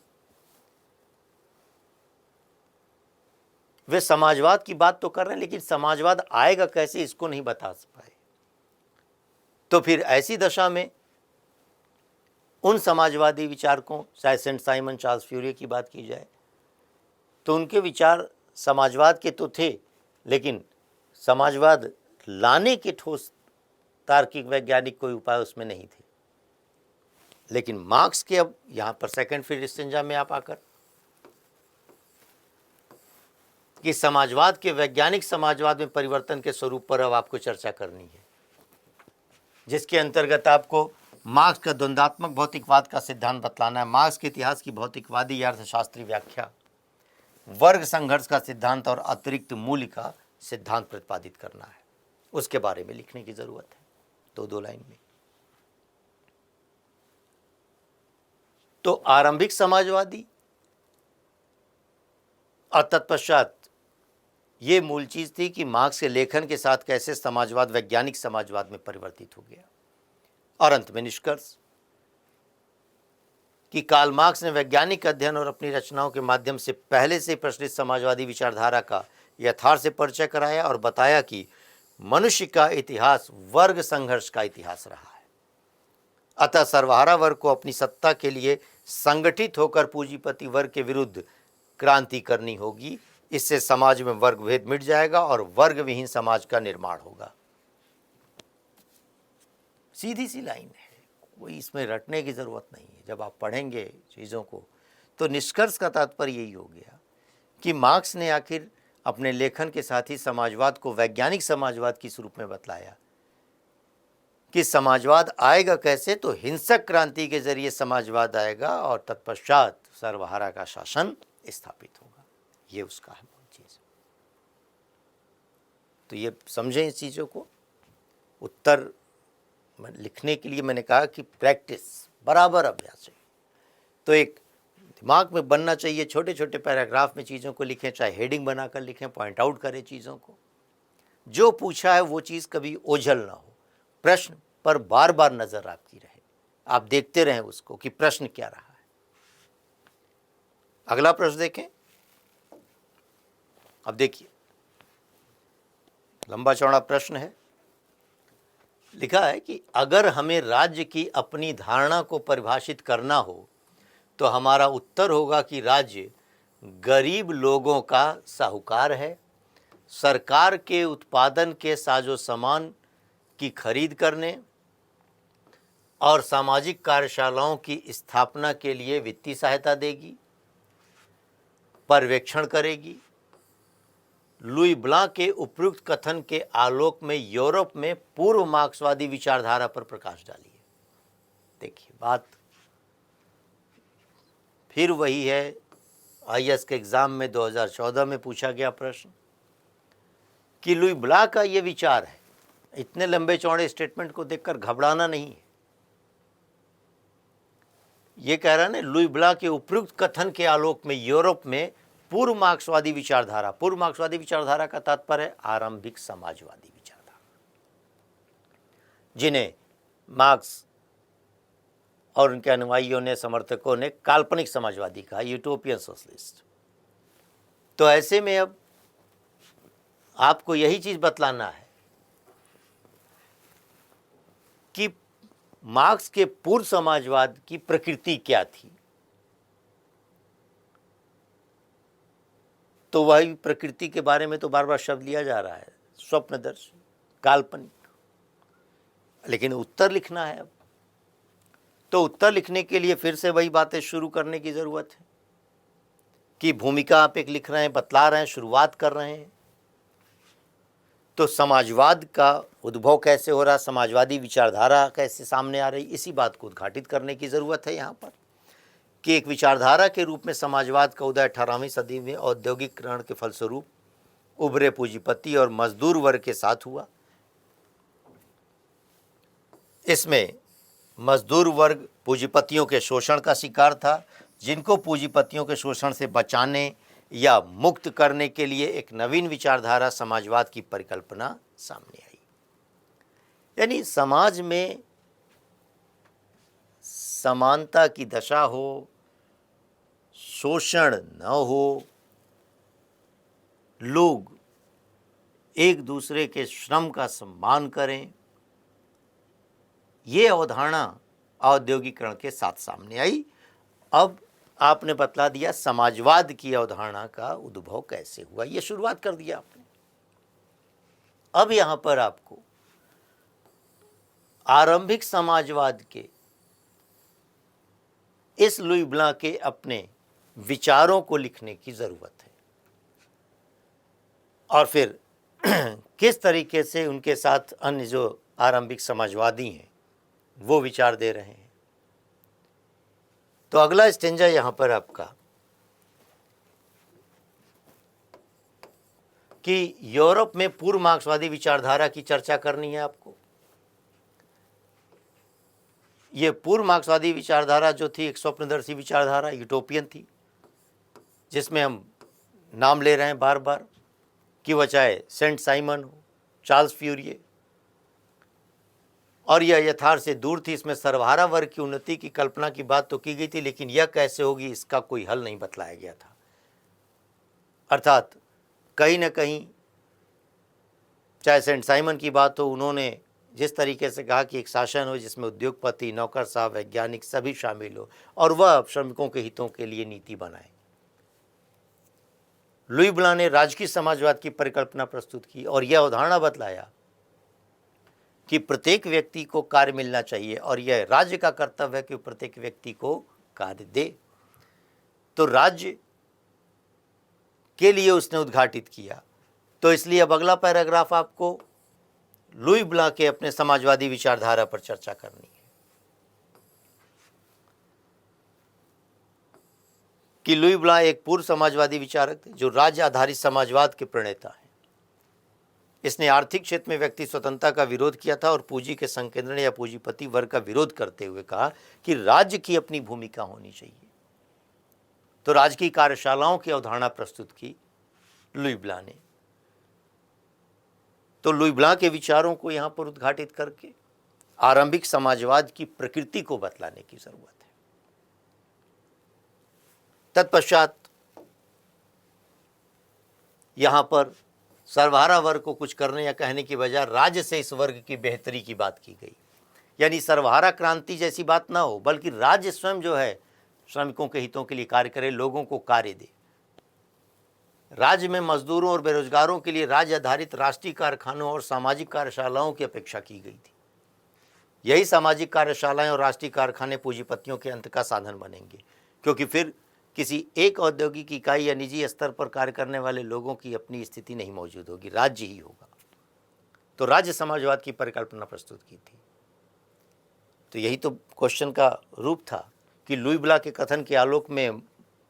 वे समाजवाद की बात तो कर रहे हैं, लेकिन समाजवाद आएगा कैसे इसको नहीं बता पाए। तो फिर ऐसी दशा में उन समाजवादी विचारकों, चाहे सेंट साइमन, चार्ल्स फ्यूरियर की बात की जाए, तो उनके विचार समाजवाद के तो थे, लेकिन समाजवाद लाने के ठोस तार्किक वैज्ञानिक कोई उपाय उसमें नहीं थे। लेकिन मार्क्स के अब यहाँ पर सेकंड फिर स्टेंजा में आप आकर कि समाजवाद के वैज्ञानिक समाजवाद में परिवर्तन के स्वरूप पर अब आपको चर्चा करनी है, जिसके अंतर्गत आपको मार्क्स का द्वंद्वात्मक भौतिकवाद का सिद्धांत बतलाना है, मार्क्स के इतिहास की भौतिकवादी या अर्थशास्त्री व्याख्या, वर्ग संघर्ष का सिद्धांत और अतिरिक्त मूल्य का सिद्धांत प्रतिपादित करना है। उसके बारे में लिखने की जरूरत है दो लाइन में। तो आरंभिक समाजवादी और तत्पश्चात ये मूल चीज थी कि मार्क्स के लेखन के साथ कैसे समाजवाद वैज्ञानिक समाजवाद में परिवर्तित हो गया। और अंत में निष्कर्ष कि कार्ल मार्क्स ने वैज्ञानिक अध्ययन और अपनी रचनाओं के माध्यम से पहले से प्रचलित समाजवादी विचारधारा का यथार्थ से परिचय कराया और बताया कि मनुष्य का इतिहास वर्ग संघर्ष का इतिहास रहा है। अतः सर्वहारा वर्ग को अपनी सत्ता के लिए संगठित होकर पूंजीपति वर्ग के विरुद्ध क्रांति करनी होगी। इससे समाज में वर्ग भेद मिट जाएगा और वर्ग विहीन समाज का निर्माण होगा। सीधी सी लाइन है, कोई इसमें रटने की जरूरत नहीं है। जब आप पढ़ेंगे चीज़ों को तो निष्कर्ष का तात्पर्य यही हो गया कि मार्क्स ने आखिर अपने लेखन के साथ ही समाजवाद को वैज्ञानिक समाजवाद के रूप में बतलाया कि समाजवाद आएगा कैसे, तो हिंसक क्रांति के जरिए समाजवाद आएगा और तत्पश्चात सर्वहारा का शासन स्थापित होगा। ये उसका है मूल चीज। तो ये समझें इस चीज़ों को। उत्तर लिखने के लिए मैंने कहा कि प्रैक्टिस, बराबर अभ्यास है। तो एक दिमाग में बनना चाहिए, छोटे छोटे पैराग्राफ में चीज़ों को लिखें, चाहे हेडिंग बनाकर लिखें, पॉइंट आउट करें चीज़ों को। जो पूछा है वो चीज़ कभी ओझल ना हो, प्रश्न पर बार बार नज़र आपकी रहे, आप देखते रहें उसको कि प्रश्न क्या रहा है। अगला प्रश्न देखें। अब देखिए, लंबा चौड़ा प्रश्न है। लिखा है कि अगर हमें राज्य की अपनी धारणा को परिभाषित करना हो तो हमारा उत्तर होगा कि राज्य गरीब लोगों का साहूकार है। सरकार के उत्पादन के साजो सामान की खरीद करने और सामाजिक कार्यशालाओं की स्थापना के लिए वित्तीय सहायता देगी, पर्यवेक्षण करेगी। लुई ब्लां के उपयुक्त कथन के आलोक में यूरोप में पूर्व मार्क्सवादी विचारधारा पर प्रकाश डालिए। देखिए, बात फिर वही है। आईएएस के एग्जाम में 2014 में पूछा गया प्रश्न कि लुई ब्लां का ये विचार है। इतने लंबे चौड़े स्टेटमेंट को देखकर घबराना नहीं है। ये कह रहा है ना, लुई ब्लां के उपयुक्त कथन के आलोक में यूरोप में पूर्व मार्क्सवादी विचारधारा। पूर्व मार्क्सवादी विचारधारा का तात्पर्य है आरंभिक समाजवादी विचारधारा, जिन्हें मार्क्स और उनके अनुयायियों ने, समर्थकों ने काल्पनिक समाजवादी कहा, यूटोपियन सोशलिस्ट। तो ऐसे में अब आपको यही चीज बतलाना है कि मार्क्स के पूर्व समाजवाद की प्रकृति क्या थी। तो वही प्रकृति के बारे में तो बार बार शब्द लिया जा रहा है, स्वप्नदर्शी, काल्पनिक। लेकिन उत्तर लिखना है अब, तो उत्तर लिखने के लिए फिर से वही बातें शुरू करने की जरूरत है कि भूमिका आप एक लिख रहे हैं, बतला रहे हैं, शुरुआत कर रहे हैं। तो समाजवाद का उद्भव कैसे हो रहा, समाजवादी विचारधारा कैसे सामने आ रही, इसी बात को उद्घाटित करने की ज़रूरत है यहाँ पर कि एक विचारधारा के रूप में समाजवाद का उदय 18वीं सदी में औद्योगिकरण के फलस्वरूप उभरे पूंजीपति और मजदूर वर्ग के साथ हुआ। इसमें मजदूर वर्ग पूंजीपतियों के शोषण का शिकार था, जिनको पूंजीपतियों के शोषण से बचाने या मुक्त करने के लिए एक नवीन विचारधारा समाजवाद की परिकल्पना सामने आई। यानी समाज में समानता की दशा हो, शोषण न हो, लोग एक दूसरे के श्रम का सम्मान करें, ये अवधारणा औद्योगिकरण के साथ सामने आई। अब आपने बतला दिया समाजवाद की अवधारणा का उद्भव कैसे हुआ, ये शुरुआत कर दिया आपने। अब यहां पर आपको आरंभिक समाजवाद के इस लुई ब्लां के अपने विचारों को लिखने की जरूरत है और फिर किस तरीके से उनके साथ अन्य जो आरंभिक समाजवादी हैं वो विचार दे रहे हैं। तो अगला स्टेंजा यहां पर आपका कि यूरोप में पूर्व मार्क्सवादी विचारधारा की चर्चा करनी है आपको। ये पूर्व मार्क्सवादी विचारधारा जो थी एक स्वप्नदर्शी विचारधारा, यूटोपियन थी, जिसमें हम नाम ले रहे हैं बार बार कि वह चाहे सेंट साइमन हो, चार्ल्स फ्यूरिये, और यह यथार्थ से दूर थी। इसमें सर्वहारा वर्ग की उन्नति की कल्पना की बात तो की गई थी, लेकिन यह कैसे होगी इसका कोई हल नहीं बतलाया गया था। अर्थात कहीं ना कहीं चाहे सेंट साइमन की बात हो, उन्होंने जिस तरीके से कहा कि एक शासन हो जिसमें उद्योगपति, नौकर साहब, वैज्ञानिक सभी शामिल हो और वह श्रमिकों के हितों के लिए नीति बनाए। लुई ब्लां ने राजकीय समाजवाद की परिकल्पना प्रस्तुत की और यह अवधारणा बतलाया कि प्रत्येक व्यक्ति को कार्य मिलना चाहिए और यह राज्य का कर्तव्य है कि प्रत्येक व्यक्ति को कार्य दे। तो राज्य के लिए उसने उद्घाटित किया। तो इसलिए अब अगला पैराग्राफ आपको लुई ब्लां के अपने समाजवादी विचारधारा पर चर्चा करनी है कि लुई ब्लां एक पूर्व समाजवादी विचारक थे जो राज्य आधारित समाजवाद के प्रणेता हैं। इसने आर्थिक क्षेत्र में व्यक्ति स्वतंत्रता का विरोध किया था और पूंजी के संकेंद्रण या पूंजीपति वर्ग का विरोध करते हुए कहा कि राज्य की अपनी भूमिका होनी चाहिए। तो राज्य की कार्यशालाओं की अवधारणा प्रस्तुत की लुई ब्लां ने। तो लुई ब्लां के विचारों को यहां पर उद्घाटित करके आरंभिक समाजवाद की प्रकृति को बतलाने की जरूरत है। तत्पश्चात यहां पर सर्वहारा वर्ग को कुछ करने या कहने की बजाय राज्य से इस वर्ग की बेहतरी की बात की गई। यानी सर्वहारा क्रांति जैसी बात ना हो, बल्कि राज्य स्वयं जो है श्रमिकों के हितों के लिए कार्य करे, लोगों को कार्य दे। राज्य में मजदूरों और बेरोजगारों के लिए राज्य आधारित राष्ट्रीय कारखानों और सामाजिक कार्यशालाओं की अपेक्षा की गई थी। यही सामाजिक कार्यशालाएं और राष्ट्रीय कारखाने पूंजीपतियों के अंत का साधन बनेंगे, क्योंकि फिर किसी एक औद्योगिक इकाई या निजी स्तर पर कार्य करने वाले लोगों की अपनी स्थिति नहीं मौजूद होगी, राज्य ही होगा। तो राज्य समाजवाद की परिकल्पना प्रस्तुत की थी। तो यही तो क्वेश्चन का रूप था कि लुई ब्ला के कथन के आलोक में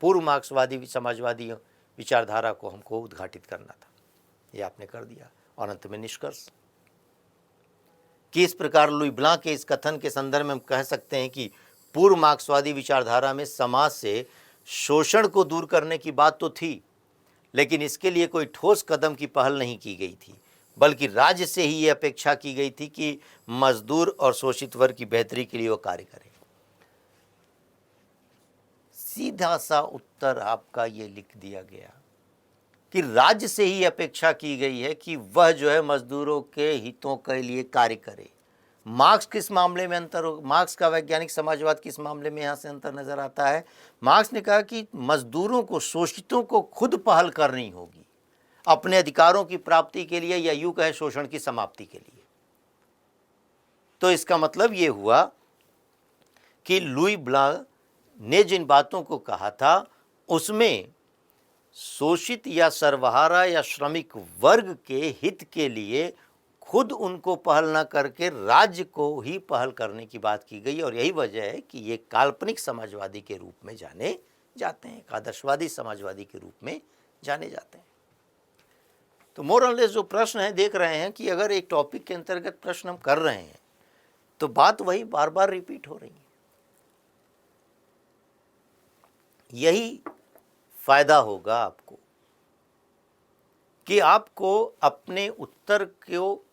पूर्व मार्क्सवादी समाजवादी विचारधारा को हमको उद्घाटित करना था। ये आपने कर दिया। और अंत में निष्कर्ष कि इस प्रकार लुई ब्ला के इस कथन के संदर्भ में हम कह सकते हैं कि पूर्व मार्क्सवादी विचारधारा में समाज से शोषण को दूर करने की बात तो थी, लेकिन इसके लिए कोई ठोस कदम की पहल नहीं की गई थी, बल्कि राज्य से ही ये अपेक्षा की गई थी कि मजदूर और शोषित वर्ग की बेहतरी के लिए वो कार्य करे। सीधा सा उत्तर आपका ये लिख दिया गया कि राज्य से ही अपेक्षा की गई है कि वह जो है मजदूरों के हितों के लिए कार्य करे। मार्क्स किस मामले में अंतर हो, मार्क्स का वैज्ञानिक समाजवाद किस मामले में यहाँ से अंतर नजर आता है। मार्क्स ने कहा कि मजदूरों को, शोषितों को खुद पहल करनी होगी अपने अधिकारों की प्राप्ति के लिए, या यूं कहे शोषण की समाप्ति के लिए। तो इसका मतलब ये हुआ कि लुई ब्ला ने जिन बातों को कहा था उसमें शोषित या सर्वहारा या श्रमिक वर्ग के हित के लिए खुद उनको पहल न करके राज्य को ही पहल करने की बात की गई। और यही वजह है कि ये काल्पनिक समाजवादी के रूप में जाने जाते हैं, आदर्शवादी समाजवादी के रूप में जाने जाते हैं। तो मोर और लेस जो प्रश्न है, देख रहे हैं कि अगर एक टॉपिक के अंतर्गत प्रश्न हम कर रहे हैं तो बात वही बार बार रिपीट हो रही है। यही फायदा होगा आपको कि आपको अपने उत्तर को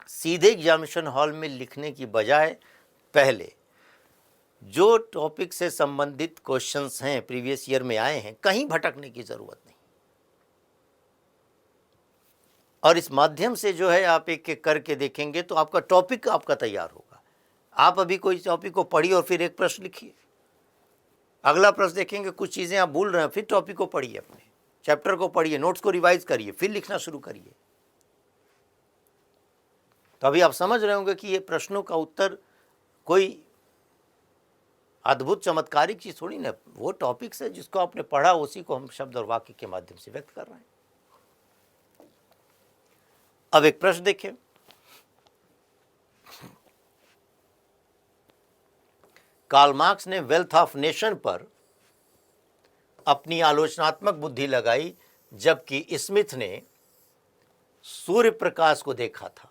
सीधे एग्जामिनेशन हॉल में लिखने की बजाय पहले जो टॉपिक से संबंधित क्वेश्चंस हैं, प्रीवियस ईयर में आए हैं, कहीं भटकने की जरूरत नहीं। और इस माध्यम से जो है आप एक एक करके देखेंगे तो आपका टॉपिक आपका तैयार होगा। आप अभी कोई टॉपिक को पढ़िए और फिर एक प्रश्न लिखिए, अगला प्रश्न देखेंगे कुछ चीज़ें आप भूल रहे हैं, फिर टॉपिक को पढ़िए, अपने चैप्टर को पढ़िए, नोट्स को रिवाइज करिए, फिर लिखना शुरू करिए। तो अभी आप समझ रहे होंगे कि ये प्रश्नों का उत्तर कोई अद्भुत चमत्कारिक चीज थोड़ी ना, वो टॉपिक्स है जिसको आपने पढ़ा उसी को हम शब्द और वाक्य के माध्यम से व्यक्त कर रहे हैं। अब एक प्रश्न देखें, कार्ल मार्क्स ने वेल्थ ऑफ नेशन पर अपनी आलोचनात्मक बुद्धि लगाई, जबकि स्मिथ ने सूर्य प्रकाश को देखा था।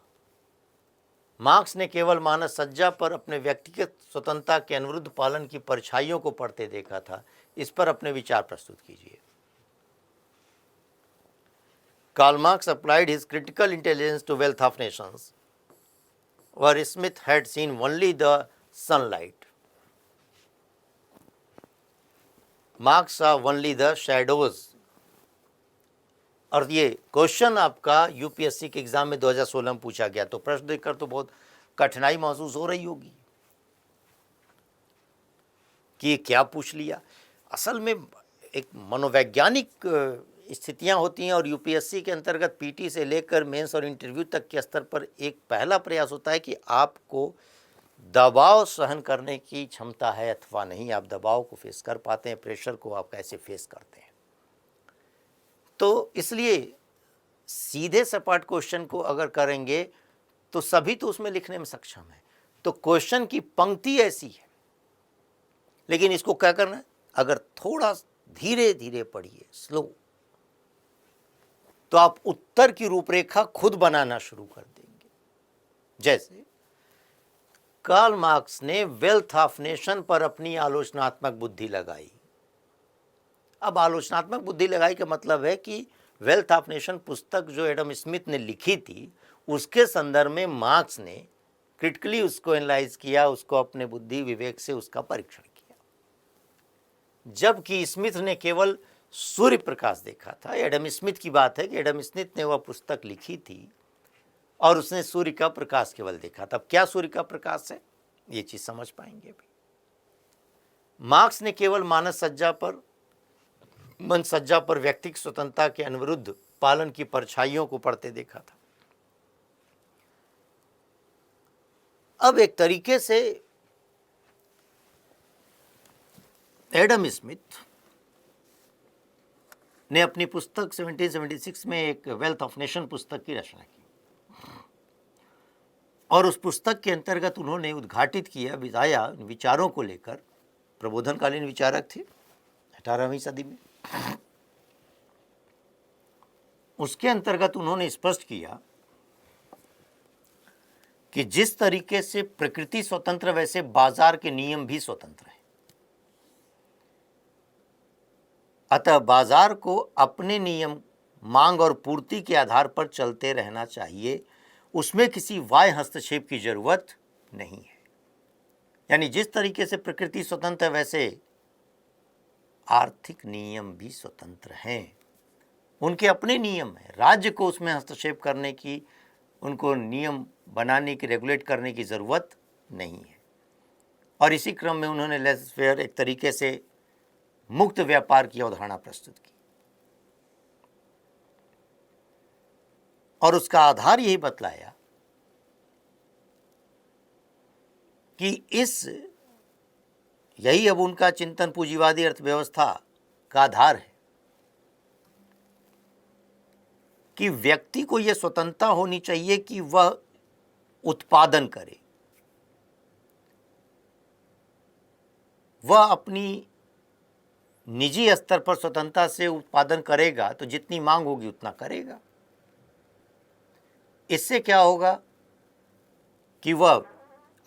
मार्क्स ने केवल मानस सज्जा पर अपने व्यक्तिगत स्वतंत्रता के अनुरुद्ध पालन की परछाइयों को पढ़ते देखा था। इस पर अपने विचार प्रस्तुत कीजिए। Karl Marx applied his critical intelligence to wealth of nations, where Smith had seen only the sunlight. Marx saw only the shadows. और ये क्वेश्चन आपका यूपीएससी के एग्जाम में 2016 में पूछा गया, तो प्रश्न देखकर तो बहुत कठिनाई महसूस हो रही होगी कि ये क्या पूछ लिया। असल में एक मनोवैज्ञानिक स्थितियां होती हैं और यूपीएससी के अंतर्गत पीटी से लेकर मेंस और इंटरव्यू तक के स्तर पर एक पहला प्रयास होता है कि आपको दबाव सहन करने की क्षमता है अथवा नहीं, आप दबाव को फेस कर पाते हैं, प्रेशर को आप कैसे फेस करते हैं। तो इसलिए सीधे सपाट क्वेश्चन को अगर करेंगे तो सभी तो उसमें लिखने में सक्षम है। तो क्वेश्चन की पंक्ति ऐसी है, लेकिन इसको क्या करना है, अगर थोड़ा धीरे धीरे पढ़िए, स्लो, तो आप उत्तर की रूपरेखा खुद बनाना शुरू कर देंगे। जैसे कार्ल मार्क्स ने वेल्थ ऑफ नेशन पर अपनी आलोचनात्मक बुद्धि लगाई। अब आलोचनात्मक बुद्धि लगाई का मतलब है कि वेल्थ ऑफ नेशन पुस्तक जो एडम स्मिथ ने लिखी थी उसके संदर्भ में मार्क्स ने क्रिटिकली उसको एनालाइज किया, उसको अपने बुद्धि विवेक से उसका परीक्षण किया, जबकि स्मिथ ने केवल सूर्य प्रकाश देखा था। एडम स्मिथ की बात है कि एडम स्मिथ ने वह पुस्तक लिखी थी और उसने सूर्य का प्रकाश केवल देखा था। अब क्या सूर्य का प्रकाश है, ये चीज समझ पाएंगे अभी। मार्क्स ने केवल मन सज्जा पर व्यक्तिगत स्वतंत्रता के अनुरुद्ध पालन की परछाइयों को पढ़ते देखा था। अब एक तरीके से एडम स्मिथ ने अपनी पुस्तक 1776 में एक वेल्थ ऑफ नेशन पुस्तक की रचना की और उस पुस्तक के अंतर्गत उन्होंने उद्घाटित किया, बताया विचारों को लेकर। प्रबोधनकालीन विचारक थे 18वीं सदी में। उसके अंतर्गत उन्होंने स्पष्ट किया कि जिस तरीके से प्रकृति स्वतंत्र, वैसे बाजार के नियम भी स्वतंत्र हैं। अतः बाजार को अपने नियम मांग और पूर्ति के आधार पर चलते रहना चाहिए, उसमें किसी बाह्य हस्तक्षेप की जरूरत नहीं है। यानी जिस तरीके से प्रकृति स्वतंत्र है, वैसे आर्थिक नियम भी स्वतंत्र हैं। उनके अपने नियम हैं, राज्य को उसमें हस्तक्षेप करने की, उनको नियम बनाने की, रेगुलेट करने की जरूरत नहीं है। और इसी क्रम में उन्होंने लेज़र फेयर, एक तरीके से मुक्त व्यापार की अवधारणा प्रस्तुत की और उसका आधार यही बतलाया कि यही अब उनका चिंतन पूंजीवादी अर्थव्यवस्था का आधार है कि व्यक्ति को यह स्वतंत्रता होनी चाहिए कि वह उत्पादन करे, वह अपनी निजी स्तर पर स्वतंत्रता से उत्पादन करेगा तो जितनी मांग होगी उतना करेगा। इससे क्या होगा कि वह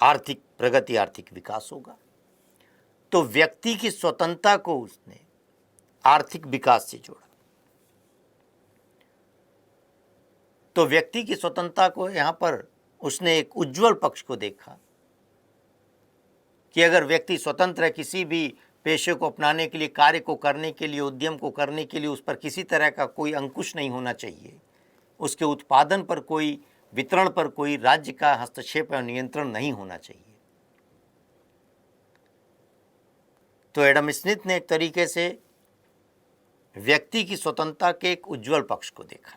आर्थिक प्रगति, आर्थिक विकास होगा। तो व्यक्ति की स्वतंत्रता को उसने आर्थिक विकास से जोड़ा। तो व्यक्ति की स्वतंत्रता को यहां पर उसने एक उज्जवल पक्ष को देखा कि अगर व्यक्ति स्वतंत्र है, किसी भी पेशे को अपनाने के लिए, कार्य को करने के लिए, उद्यम को करने के लिए उस पर किसी तरह का कोई अंकुश नहीं होना चाहिए, उसके उत्पादन पर कोई, वितरण पर कोई राज्य का हस्तक्षेप या नियंत्रण नहीं होना चाहिए। तो एडम स्मिथ ने एक तरीके से व्यक्ति की स्वतंत्रता के एक उज्जवल पक्ष को देखा था।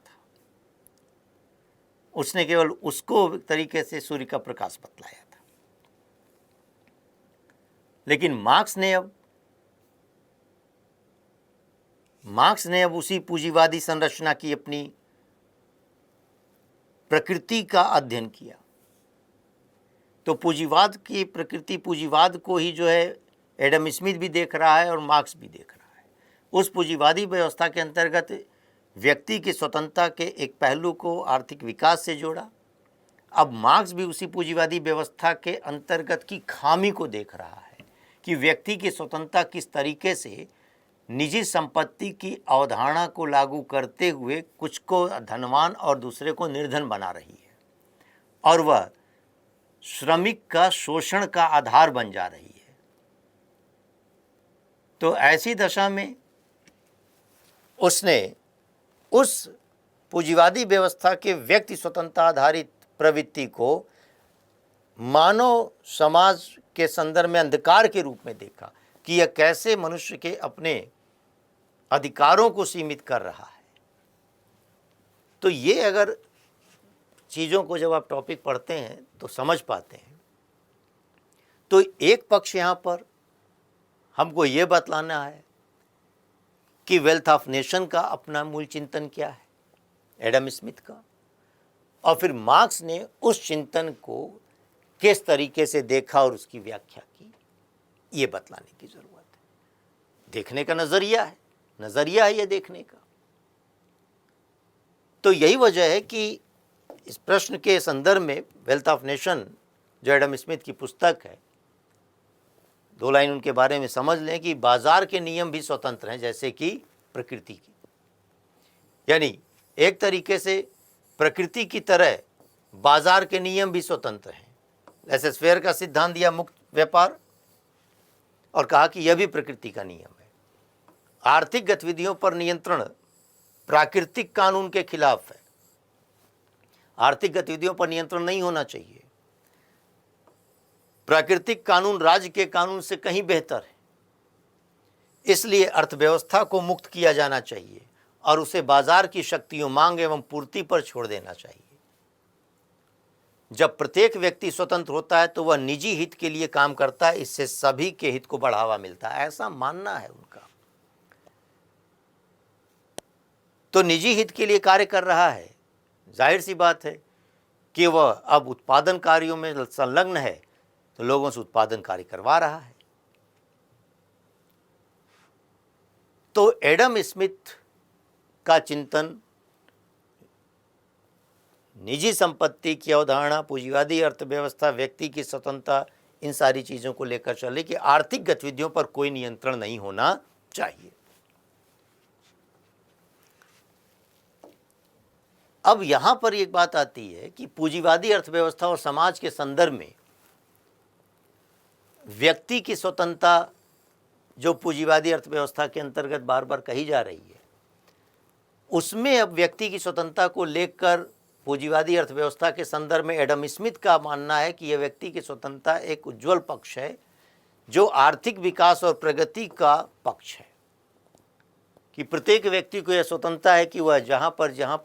उसने केवल उसको एक तरीके से सूर्य का प्रकाश बतलाया था। लेकिन मार्क्स ने अब उसी पूंजीवादी संरचना की अपनी प्रकृति का अध्ययन किया। तो पूंजीवाद की प्रकृति, पूंजीवाद को ही जो है एडम स्मिथ भी देख रहा है और मार्क्स भी देख रहा है। उस पूंजीवादी व्यवस्था के अंतर्गत व्यक्ति की स्वतंत्रता के एक पहलू को आर्थिक विकास से जोड़ा। अब मार्क्स भी उसी पूंजीवादी व्यवस्था के अंतर्गत की खामी को देख रहा है कि व्यक्ति की स्वतंत्रता किस तरीके से निजी संपत्ति की अवधारणा को लागू करते हुए कुछ को धनवान और दूसरे को निर्धन बना रही है और वह श्रमिक का शोषण का आधार बन जा रही है। तो ऐसी दशा में उसने उस पूंजीवादी व्यवस्था के व्यक्ति स्वतंत्रता आधारित प्रवृत्ति को मानव समाज के संदर्भ में अंधकार के रूप में देखा कि यह कैसे मनुष्य के अपने अधिकारों को सीमित कर रहा है। तो ये अगर चीज़ों को जब आप टॉपिक पढ़ते हैं तो समझ पाते हैं। तो एक पक्ष यहाँ पर हमको ये बतलाना है कि वेल्थ ऑफ नेशन का अपना मूल चिंतन क्या है, एडम स्मिथ का, और फिर मार्क्स ने उस चिंतन को किस तरीके से देखा और उसकी व्याख्या की, ये बतलाने की जरूरत है। देखने का नजरिया है ये देखने का। तो यही वजह है कि इस प्रश्न के संदर्भ में वेल्थ ऑफ नेशन जो एडम स्मिथ की पुस्तक है, 2 लाइन उनके बारे में समझ लें कि बाजार के नियम भी स्वतंत्र हैं जैसे कि प्रकृति की। यानी एक तरीके से प्रकृति की तरह बाजार के नियम भी स्वतंत्र हैं। लेज़र फेयर का सिद्धांत दिया मुक्त व्यापार और कहा कि यह भी प्रकृति का नियम है। आर्थिक गतिविधियों पर नियंत्रण प्राकृतिक कानून के खिलाफ है। आर्थिक गतिविधियों पर नियंत्रण नहीं होना चाहिए। प्राकृतिक कानून राज्य के कानून से कहीं बेहतर है। इसलिए अर्थव्यवस्था को मुक्त किया जाना चाहिए और उसे बाजार की शक्तियों, मांग एवं पूर्ति पर छोड़ देना चाहिए। जब प्रत्येक व्यक्ति स्वतंत्र होता है तो वह निजी हित के लिए काम करता है, इससे सभी के हित को बढ़ावा मिलता है, ऐसा मानना है उनका। तो निजी हित के लिए कार्य कर रहा है, जाहिर सी बात है कि वह अब उत्पादन कार्यों में संलग्न है, तो लोगों से उत्पादन कार्य करवा रहा है। तो एडम स्मिथ का चिंतन निजी संपत्ति की अवधारणा, पूंजीवादी अर्थव्यवस्था, व्यक्ति की स्वतंत्रता, इन सारी चीज़ों को लेकर चले कि आर्थिक गतिविधियों पर कोई नियंत्रण नहीं होना चाहिए। अब यहाँ पर एक बात आती है कि पूंजीवादी अर्थव्यवस्था और समाज के संदर्भ में व्यक्ति की स्वतंत्रता जो पूंजीवादी अर्थव्यवस्था के अंतर्गत बार बार कही जा रही है, उसमें अब व्यक्ति की स्वतंत्रता को लेकर पूंजीवादी अर्थव्यवस्था के संदर्भ में एडम स्मिथ का मानना है कि यह व्यक्ति की स्वतंत्रता एक उज्जवल पक्ष है जो आर्थिक विकास और प्रगति का पक्ष है, कि प्रत्येक व्यक्ति को यह स्वतंत्रता है कि वह जहाँ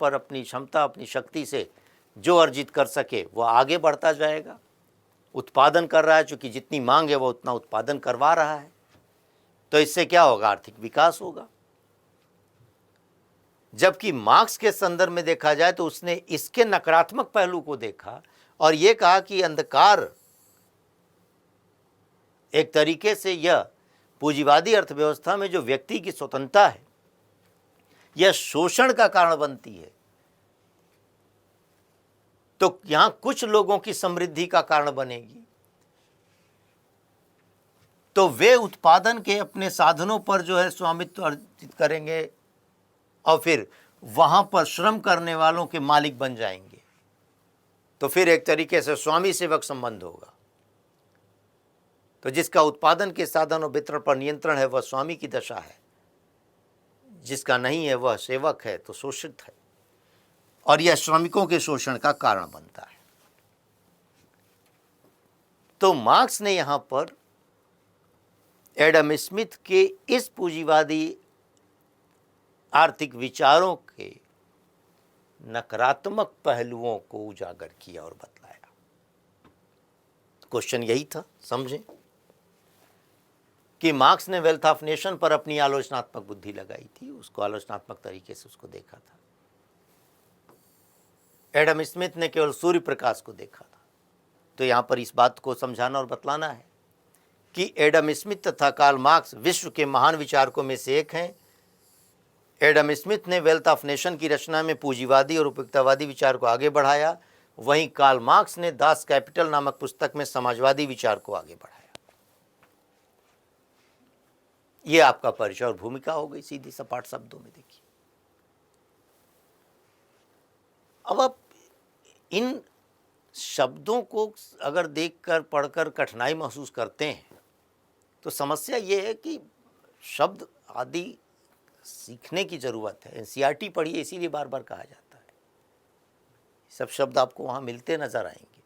पर अपनी क्षमता, अपनी शक्ति से जो अर्जित कर सके वह आगे बढ़ता जाएगा। उत्पादन कर रहा है, चूँकि जितनी मांग है वह उतना उत्पादन करवा रहा है, तो इससे क्या होगा, आर्थिक विकास होगा। जबकि मार्क्स के संदर्भ में देखा जाए तो उसने इसके नकारात्मक पहलू को देखा और यह कहा कि अंधकार एक तरीके से यह पूंजीवादी अर्थव्यवस्था में जो व्यक्ति की स्वतंत्रता है यह शोषण का कारण बनती है। तो यहां कुछ लोगों की समृद्धि का कारण बनेगी, तो वे उत्पादन के अपने साधनों पर जो है स्वामित्व अर्जित करेंगे और फिर वहां पर श्रम करने वालों के मालिक बन जाएंगे। तो फिर एक तरीके से स्वामी सेवक संबंध होगा। तो जिसका उत्पादन के साधन और वितरण पर नियंत्रण है वह स्वामी की दशा है, जिसका नहीं है वह सेवक है, तो शोषित है, और यह श्रमिकों के शोषण का कारण बनता है। तो मार्क्स ने यहां पर एडम स्मिथ के इस पूंजीवादी आर्थिक विचारों के नकारात्मक पहलुओं को उजागर किया और बतलाया। क्वेश्चन यही था, समझें कि मार्क्स ने वेल्थ ऑफ नेशन पर अपनी आलोचनात्मक बुद्धि लगाई थी, उसको आलोचनात्मक तरीके से उसको देखा था। एडम स्मिथ ने केवल सूर्य प्रकाश को देखा था। तो यहां पर इस बात को समझाना और बतलाना है कि एडम स्मिथ तथा कार्ल मार्क्स विश्व के महान विचारकों में से एक हैं। एडम स्मिथ ने वेल्थ ऑफ नेशन की रचना में पूंजीवादी और उपयोगितावादी विचार को आगे बढ़ाया, वहीं कार्ल मार्क्स ने दास कैपिटल नामक पुस्तक में समाजवादी विचार को आगे बढ़ाया। यह आपका परिचय और भूमिका हो गई, सीधी सपाट शब्दों में देखिए। अब आप इन शब्दों को अगर देखकर पढ़कर कठिनाई महसूस करते हैं तो समस्या यह है कि शब्द आदि सीखने की ज़रूरत है। एनसीईआरटी पढ़िए, इसीलिए बार बार कहा जाता है। सब शब्द आपको वहाँ मिलते नज़र आएंगे।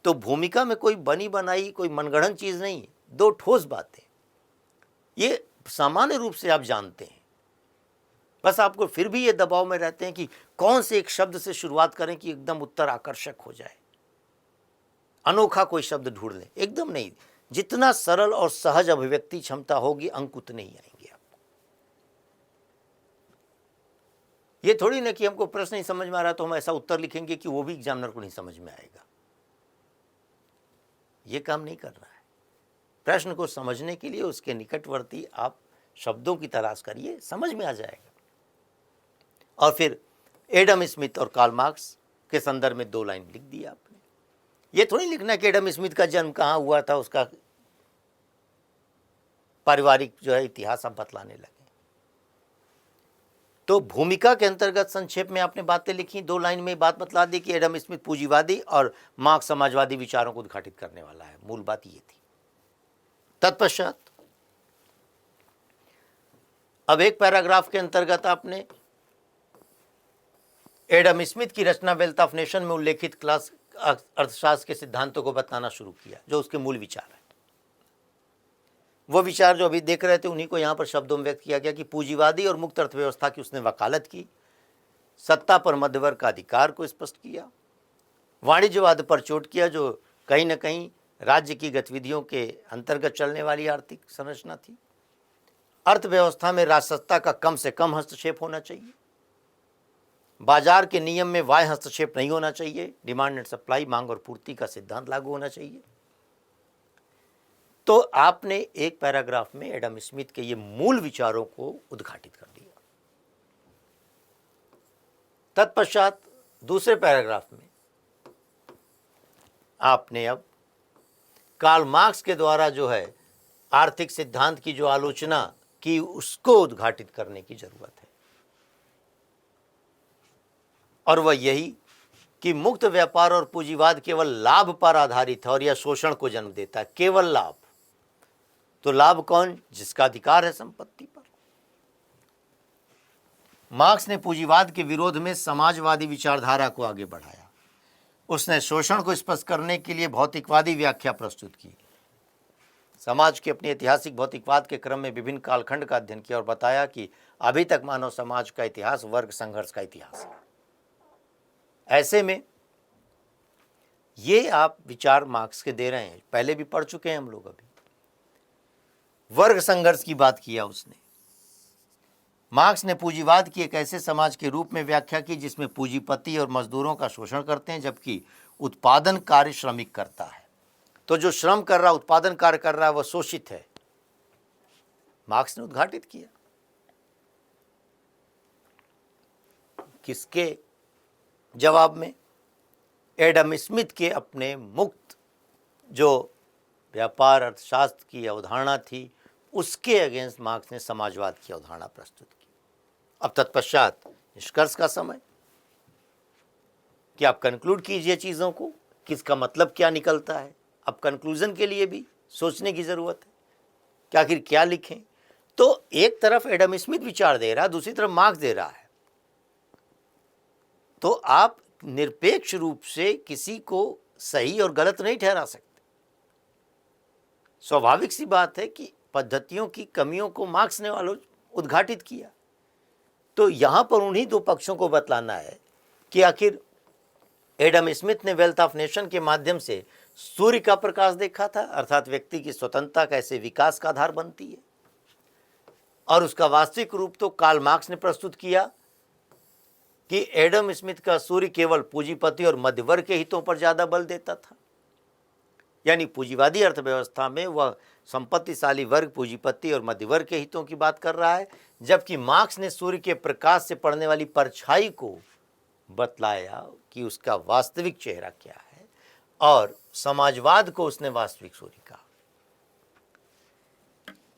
तो भूमिका में कोई बनी बनाई, कोई मनगढ़ंत चीज़ नहीं है, दो ठोस बातें, ये सामान्य रूप से आप जानते हैं। बस आपको फिर भी ये दबाव में रहते हैं कि कौन से एक शब्द से शुरुआत करें कि एकदम उत्तर आकर्षक हो जाए, अनोखा कोई शब्द ढूंढ लें। एकदम नहीं, जितना सरल और सहज अभिव्यक्ति क्षमता होगी अंक उतने ही आएंगे आपको। ये थोड़ी ना कि हमको प्रश्न नहीं समझ में आ रहा तो हम ऐसा उत्तर लिखेंगे कि वो भी एग्जामिनर को नहीं समझ में आएगा। ये काम नहीं करना है। प्रश्न को समझने के लिए उसके निकटवर्ती आप शब्दों की तलाश करिए, समझ में आ जाएगा। और फिर एडम स्मिथ और कार्ल मार्क्स के संदर्भ में 2 लाइन लिख दिया आपने। ये थोड़ी लिखना कि एडम स्मिथ का जन्म कहाँ हुआ था, उसका पारिवारिक जो है इतिहास आप बतलाने लगे। तो भूमिका के अंतर्गत संक्षेप में आपने बातें लिखी, 2 लाइन में बात बतला दी कि एडम स्मिथ पूंजीवादी और मार्क्स समाजवादी विचारों को उद्घाटित करने वाला है। मूल बात ये थी। तत्पश्चात अब एक पैराग्राफ के अंतर्गत आपने एडम स्मिथ की रचना वेल्थ ऑफ नेशन में उल्लेखित क्लास अर्थशास्त्र के सिद्धांतों को बताना शुरू किया, जो उसके मूल विचार है। वो विचार जो अभी देख रहे थे उन्हीं को यहाँ पर शब्दों में व्यक्त किया गया कि पूंजीवादी और मुक्त अर्थव्यवस्था की उसने वकालत की, सत्ता पर मध्यवर्ग का अधिकार को स्पष्ट किया, वाणिज्यवाद पर चोट किया जो कहीं न कहीं राज्य की गतिविधियों के अंतर्गत चलने वाली आर्थिक संरचना थी। अर्थव्यवस्था में राजसत्ता का कम से कम हस्तक्षेप होना चाहिए, बाजार के नियम में बाह्य हस्तक्षेप नहीं होना चाहिए, डिमांड एंड सप्लाई, मांग और पूर्ति का सिद्धांत लागू होना चाहिए। तो आपने एक पैराग्राफ में एडम स्मिथ के ये मूल विचारों को उद्घाटित कर दिया। तत्पश्चात दूसरे पैराग्राफ में आपने अब कार्ल मार्क्स के द्वारा जो है आर्थिक सिद्धांत की जो आलोचना की उसको उद्घाटित करने की जरूरत है, और वह यही कि मुक्त व्यापार और पूंजीवाद केवल लाभ पर आधारित है और यह शोषण को जन्म देता है। केवल लाभ, तो लाभ कौन? जिसका अधिकार है संपत्ति पर। मार्क्स ने पूंजीवाद के विरोध में समाजवादी विचारधारा को आगे बढ़ाया। उसने शोषण को स्पष्ट करने के लिए भौतिकवादी व्याख्या प्रस्तुत की। समाज के अपने ऐतिहासिक भौतिकवाद के क्रम में विभिन्न कालखंड का अध्ययन किया और बताया कि अभी तक मानव समाज का इतिहास वर्ग संघर्ष का इतिहास है। ऐसे में ये आप विचार मार्क्स के दे रहे हैं, पहले भी पढ़ चुके हैं हम लोग। अभी वर्ग संघर्ष की बात किया उसने। मार्क्स ने पूंजीवाद की एक ऐसे समाज के रूप में व्याख्या की जिसमें पूंजीपति और मजदूरों का शोषण करते हैं, जबकि उत्पादन कार्य श्रमिक करता है। तो जो श्रम कर रहा, उत्पादन कार्य कर रहा है, वह शोषित है। मार्क्स ने उद्घाटित किया। किसके जवाब में? एडम स्मिथ के अपने मुक्त जो व्यापार अर्थशास्त्र की अवधारणा थी उसके अगेंस्ट मार्क्स ने समाजवाद की अवधारणा प्रस्तुत की। अब तत्पश्चात निष्कर्ष का समय कि आप कंक्लूड कीजिए चीज़ों को, किसका मतलब क्या निकलता है। अब कंक्लूजन के लिए भी सोचने की ज़रूरत है कि आखिर क्या लिखें। तो एक तरफ एडम स्मिथ विचार दे रहा है, दूसरी तरफ मार्क्स दे रहा है। तो आप निरपेक्ष रूप से किसी को सही और गलत नहीं ठहरा सकते। स्वाभाविक सी बात है कि पद्धतियों की कमियों को मार्क्स ने उद्घाटित किया। तो यहां पर उन्हीं दो पक्षों को बतलाना है कि आखिर एडम स्मिथ ने वेल्थ ऑफ नेशन के माध्यम से सूर्य का प्रकाश देखा था, अर्थात व्यक्ति की स्वतंत्रता कैसे विकास का आधार बनती है, और उसका वास्तविक रूप तो कार्ल मार्क्स ने प्रस्तुत किया कि एडम स्मिथ का सूर्य केवल पूंजीपति और मध्यवर्ग के हितों पर ज्यादा बल देता था। यानी पूंजीवादी अर्थव्यवस्था में वह संपत्तिशाली वर्ग, पूंजीपति और मध्यवर्ग के हितों की बात कर रहा है, जबकि मार्क्स ने सूर्य के प्रकाश से पड़ने वाली परछाई को बतलाया कि उसका वास्तविक चेहरा क्या है, और समाजवाद को उसने वास्तविक सूर्य कहा।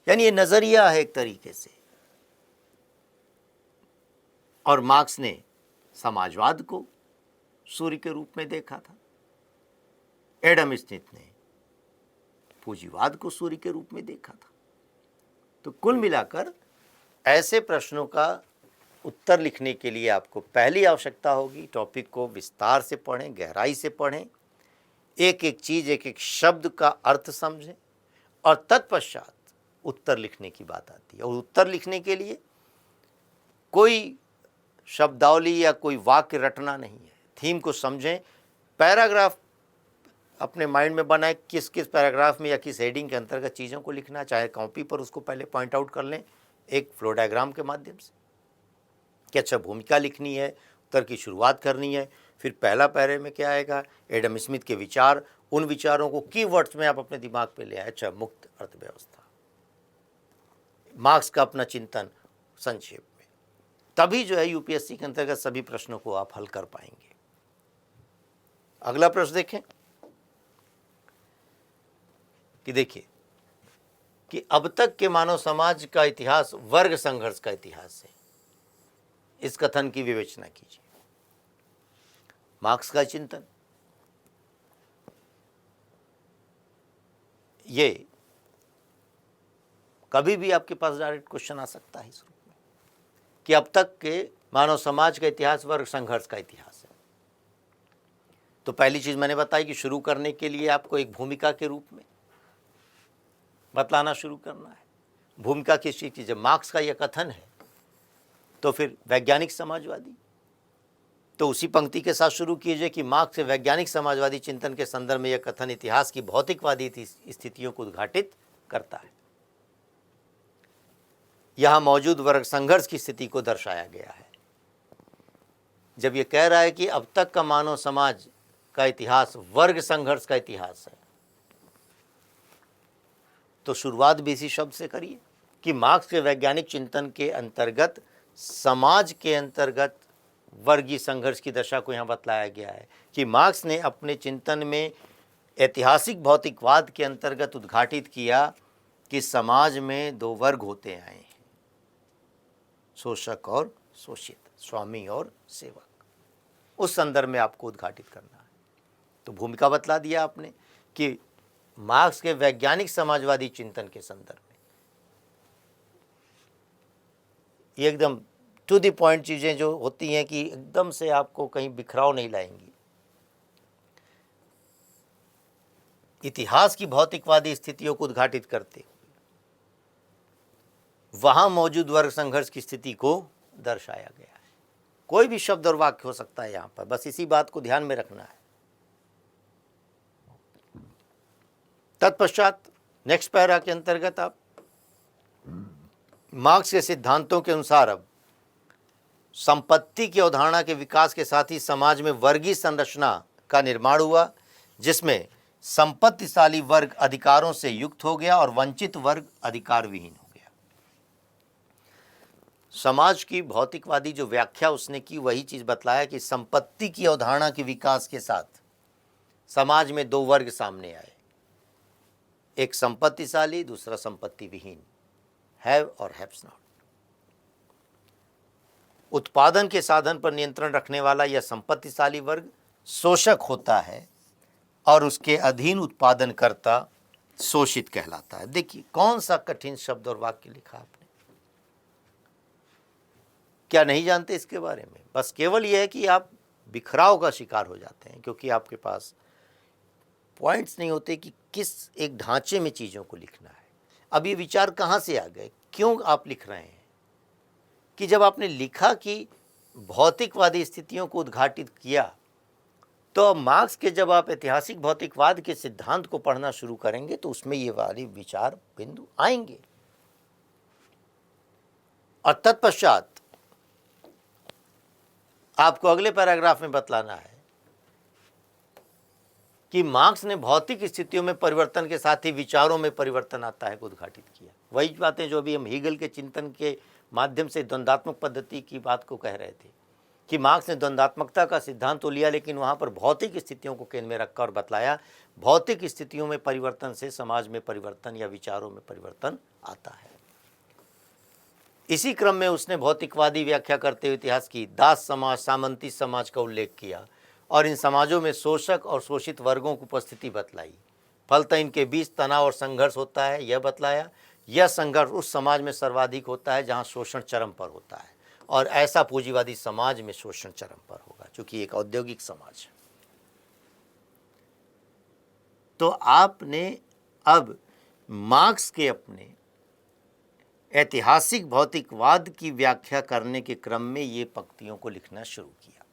यानी ये नजरिया है एक तरीके से, और मार्क्स ने समाजवाद को सूर्य के रूप में देखा था, एडम स्मिथ ने पूंजीवाद को सूर्य के रूप में देखा था। तो कुल मिलाकर ऐसे प्रश्नों का उत्तर लिखने के लिए आपको पहली आवश्यकता होगी टॉपिक को विस्तार से पढ़ें, गहराई से पढ़ें, एक एक चीज, एक एक शब्द का अर्थ समझें, और तत्पश्चात उत्तर लिखने की बात आती है। और उत्तर लिखने के लिए कोई शब्दावली या कोई वाक्य रटना नहीं है, थीम को समझें, पैराग्राफ अपने माइंड में बनाएं, किस किस पैराग्राफ में या किस हेडिंग के अंतर्गत चीज़ों को लिखना, चाहे कॉपी पर उसको पहले पॉइंट आउट कर लें एक फ्लो डायग्राम के माध्यम से कि अच्छा भूमिका लिखनी है, उत्तर की शुरुआत करनी है, फिर पहला पैरे में क्या आएगा, एडम स्मिथ के विचार, उन विचारों को कीवर्ड्स में आप अपने दिमाग पे ले आए। अच्छा, मुक्त अर्थव्यवस्था, मार्क्स का अपना चिंतन संक्षेप में, तभी जो है यूपीएससी के अंतर्गत सभी प्रश्नों को आप हल कर पाएंगे। अगला प्रश्न देखें कि देखिए कि अब तक के मानव समाज का इतिहास वर्ग संघर्ष का इतिहास है। इस कथन की विवेचना कीजिए। मार्क्स का चिंतन, ये कभी भी आपके पास डायरेक्ट क्वेश्चन आ सकता है इस रूप में। कि अब तक के मानव समाज का इतिहास वर्ग संघर्ष का इतिहास है। तो पहली चीज़ मैंने बताई कि शुरू करने के लिए आपको एक भूमिका के रूप में बतलाना शुरू करना है। भूमिका किस चीज़ की? जब मार्क्स का यह कथन है तो फिर वैज्ञानिक समाजवादी, तो उसी पंक्ति के साथ शुरू कीजिए कि मार्क्स के वैज्ञानिक समाजवादी चिंतन के संदर्भ में यह कथन इतिहास की भौतिकवादी स्थितियों को उद्घाटित करता है। यहां मौजूद वर्ग संघर्ष की स्थिति को दर्शाया गया है। जब यह कह रहा है कि अब तक का मानव समाज का इतिहास वर्ग संघर्ष का इतिहास है, तो शुरुआत भी इसी शब्द से करिए कि मार्क्स के वैज्ञानिक चिंतन के अंतर्गत समाज के अंतर्गत वर्गीय संघर्ष की दशा को यहाँ बतलाया गया है कि मार्क्स ने अपने चिंतन में ऐतिहासिक भौतिकवाद के अंतर्गत उद्घाटित किया कि समाज में दो वर्ग होते आए हैं, शोषक और शोषित, स्वामी और सेवक। उस संदर्भ में आपको उद्घाटित करना है। तो भूमिका बतला दिया आपने कि मार्क्स के वैज्ञानिक समाजवादी चिंतन के संदर्भ में ये एकदम टू द पॉइंट चीज़ें जो होती हैं कि एकदम से आपको कहीं बिखराव नहीं लाएंगी। इतिहास की भौतिकवादी स्थितियों को उद्घाटित करते हुए वहां मौजूद वर्ग संघर्ष की स्थिति को दर्शाया गया है। कोई भी शब्द और वाक्य हो सकता है यहां पर, बस इसी बात को ध्यान में रखना है। तत्पश्चात नेक्स्ट पैरा के अंतर्गत आप मार्क्स के सिद्धांतों के अनुसार अब संपत्ति की अवधारणा के विकास के साथ ही समाज में वर्गीय संरचना का निर्माण हुआ, जिसमें संपत्तिशाली वर्ग अधिकारों से युक्त हो गया और वंचित वर्ग अधिकार विहीन हो गया। समाज की भौतिकवादी जो व्याख्या उसने की वही चीज बतलाया कि संपत्ति की अवधारणा के विकास के साथ समाज में दो वर्ग सामने आए, एक संपत्तिशाली, दूसरा संपत्ति विहीन, हैव और हैव्स नॉट। उत्पादन के साधन पर नियंत्रण रखने वाला यह संपत्तिशाली वर्ग शोषक होता है और उसके अधीन उत्पादनकर्ता शोषित कहलाता है। देखिए कौन सा कठिन शब्द और वाक्य लिखा आपने, क्या नहीं जानते इसके बारे में? बस केवल यह है कि आप बिखराव का शिकार हो जाते हैं क्योंकि आपके पास पॉइंट्स नहीं होते कि किस एक ढांचे में चीज़ों को लिखना है। अब ये विचार कहाँ से आ गए, क्यों आप लिख रहे हैं? कि जब आपने लिखा कि भौतिकवादी स्थितियों को उद्घाटित किया, तो अब मार्क्स के जब आप ऐतिहासिक भौतिकवाद के सिद्धांत को पढ़ना शुरू करेंगे तो उसमें ये वाली विचार बिंदु आएंगे। और तत्पश्चात आपको अगले पैराग्राफ में बतलाना है कि मार्क्स ने भौतिक स्थितियों में परिवर्तन के साथ ही विचारों में परिवर्तन आता है को उद्घाटित किया। वही बातें जो अभी हम हीगल के चिंतन के माध्यम से द्वंद्वात्मक पद्धति की बात को कह रहे थे कि मार्क्स ने द्वंद्वात्मकता का सिद्धांत तो लिया, लेकिन वहाँ पर भौतिक स्थितियों को केंद्र में रखकर बतलाया भौतिक स्थितियों में परिवर्तन से समाज में परिवर्तन या विचारों में परिवर्तन आता है। इसी क्रम में उसने भौतिकवादी व्याख्या करते हुए इतिहास की दास समाज, सामंती समाज का उल्लेख किया और इन समाजों में शोषक और शोषित वर्गों की उपस्थिति बतलाई। फलतः इनके बीच तनाव और संघर्ष होता है, यह बतलाया। यह संघर्ष उस समाज में सर्वाधिक होता है जहां शोषण चरम पर होता है, और ऐसा पूंजीवादी समाज में शोषण चरम पर होगा क्योंकि एक औद्योगिक समाज है। तो आपने अब मार्क्स के अपने ऐतिहासिक भौतिकवाद की व्याख्या करने के क्रम में ये पंक्तियों को लिखना शुरू किया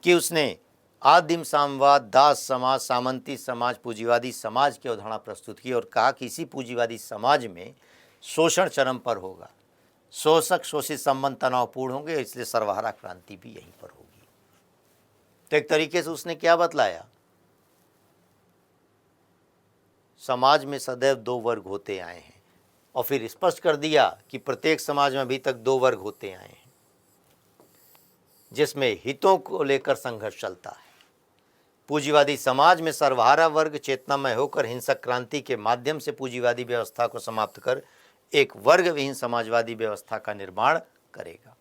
कि उसने आदिम साम्यवाद, दास समाज, सामंती समाज, पूंजीवादी समाज की अवधारणा प्रस्तुत की और कहा कि इसी पूंजीवादी समाज में शोषण चरम पर होगा, शोषक शोषित संबंध तनावपूर्ण होंगे, इसलिए सर्वहारा क्रांति भी यहीं पर होगी। तो एक तरीके से उसने क्या बतलाया, समाज में सदैव दो वर्ग होते आए हैं और फिर स्पष्ट कर दिया कि प्रत्येक समाज में अभी तक दो वर्ग होते आए हैं जिसमें हितों को लेकर संघर्ष चलता है। पूंजीवादी समाज में सर्वहारा वर्ग चेतनामय होकर हिंसक क्रांति के माध्यम से पूंजीवादी व्यवस्था को समाप्त कर एक वर्ग विहीन समाजवादी व्यवस्था का निर्माण करेगा।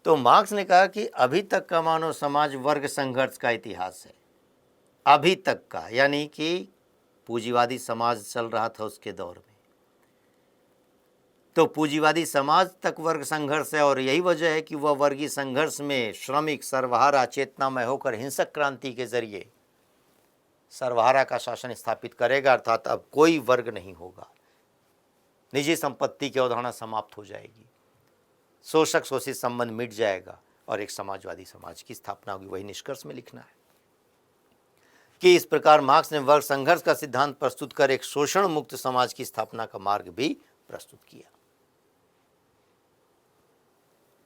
तो मार्क्स ने कहा कि अभी तक का मानव समाज वर्ग संघर्ष का इतिहास है, अभी तक का, यानी कि पूंजीवादी समाज चल रहा था उसके दौर में। तो पूंजीवादी समाज तक वर्ग संघर्ष है और यही वजह है कि वह वर्गीय संघर्ष में श्रमिक सर्वहारा चेतनामय होकर हिंसक क्रांति के जरिए सर्वहारा का शासन स्थापित करेगा, अर्थात अब कोई वर्ग नहीं होगा, निजी संपत्ति की अवधारणा समाप्त हो जाएगी, शोषक शोषित संबंध मिट जाएगा और एक समाजवादी समाज की स्थापना होगी। वही निष्कर्ष में लिखना है कि इस प्रकार मार्क्स ने वर्ग संघर्ष का सिद्धांत प्रस्तुत कर एक शोषण मुक्त समाज की स्थापना का मार्ग भी प्रस्तुत किया।